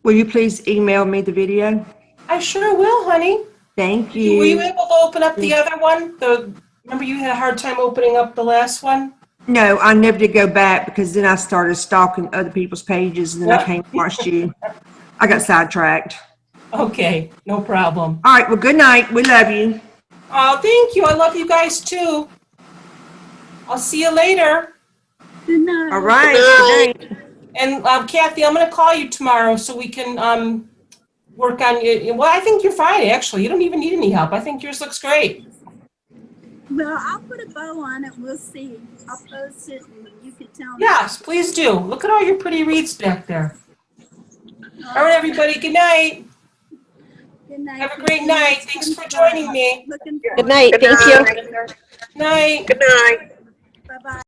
will you please email me the video? I sure will, honey. Thank you. Were you able to open up the other one? Remember you had a hard time opening up the last one? No, I never did go back because then I started stalking other people's pages and then I came and watched you. I got sidetracked. Okay, no problem. All right, well, good night. We love you. Oh, thank you. I love you guys too. I'll see you later. Good night. All right. Good night. And Kathy, I'm going to call you tomorrow so we can work on it. Well, I think you're fine, actually. You don't even need any help. I think yours looks great. Well, I'll put a bow on it. We'll see. I'll post it and you can tell me. Yes, please do. Look at all your pretty wreaths back there. All right, everybody. Good night. Good night. Have a great night. Thanks for joining me. Looking Good night. Thank you. Night. Good night. Bye-bye.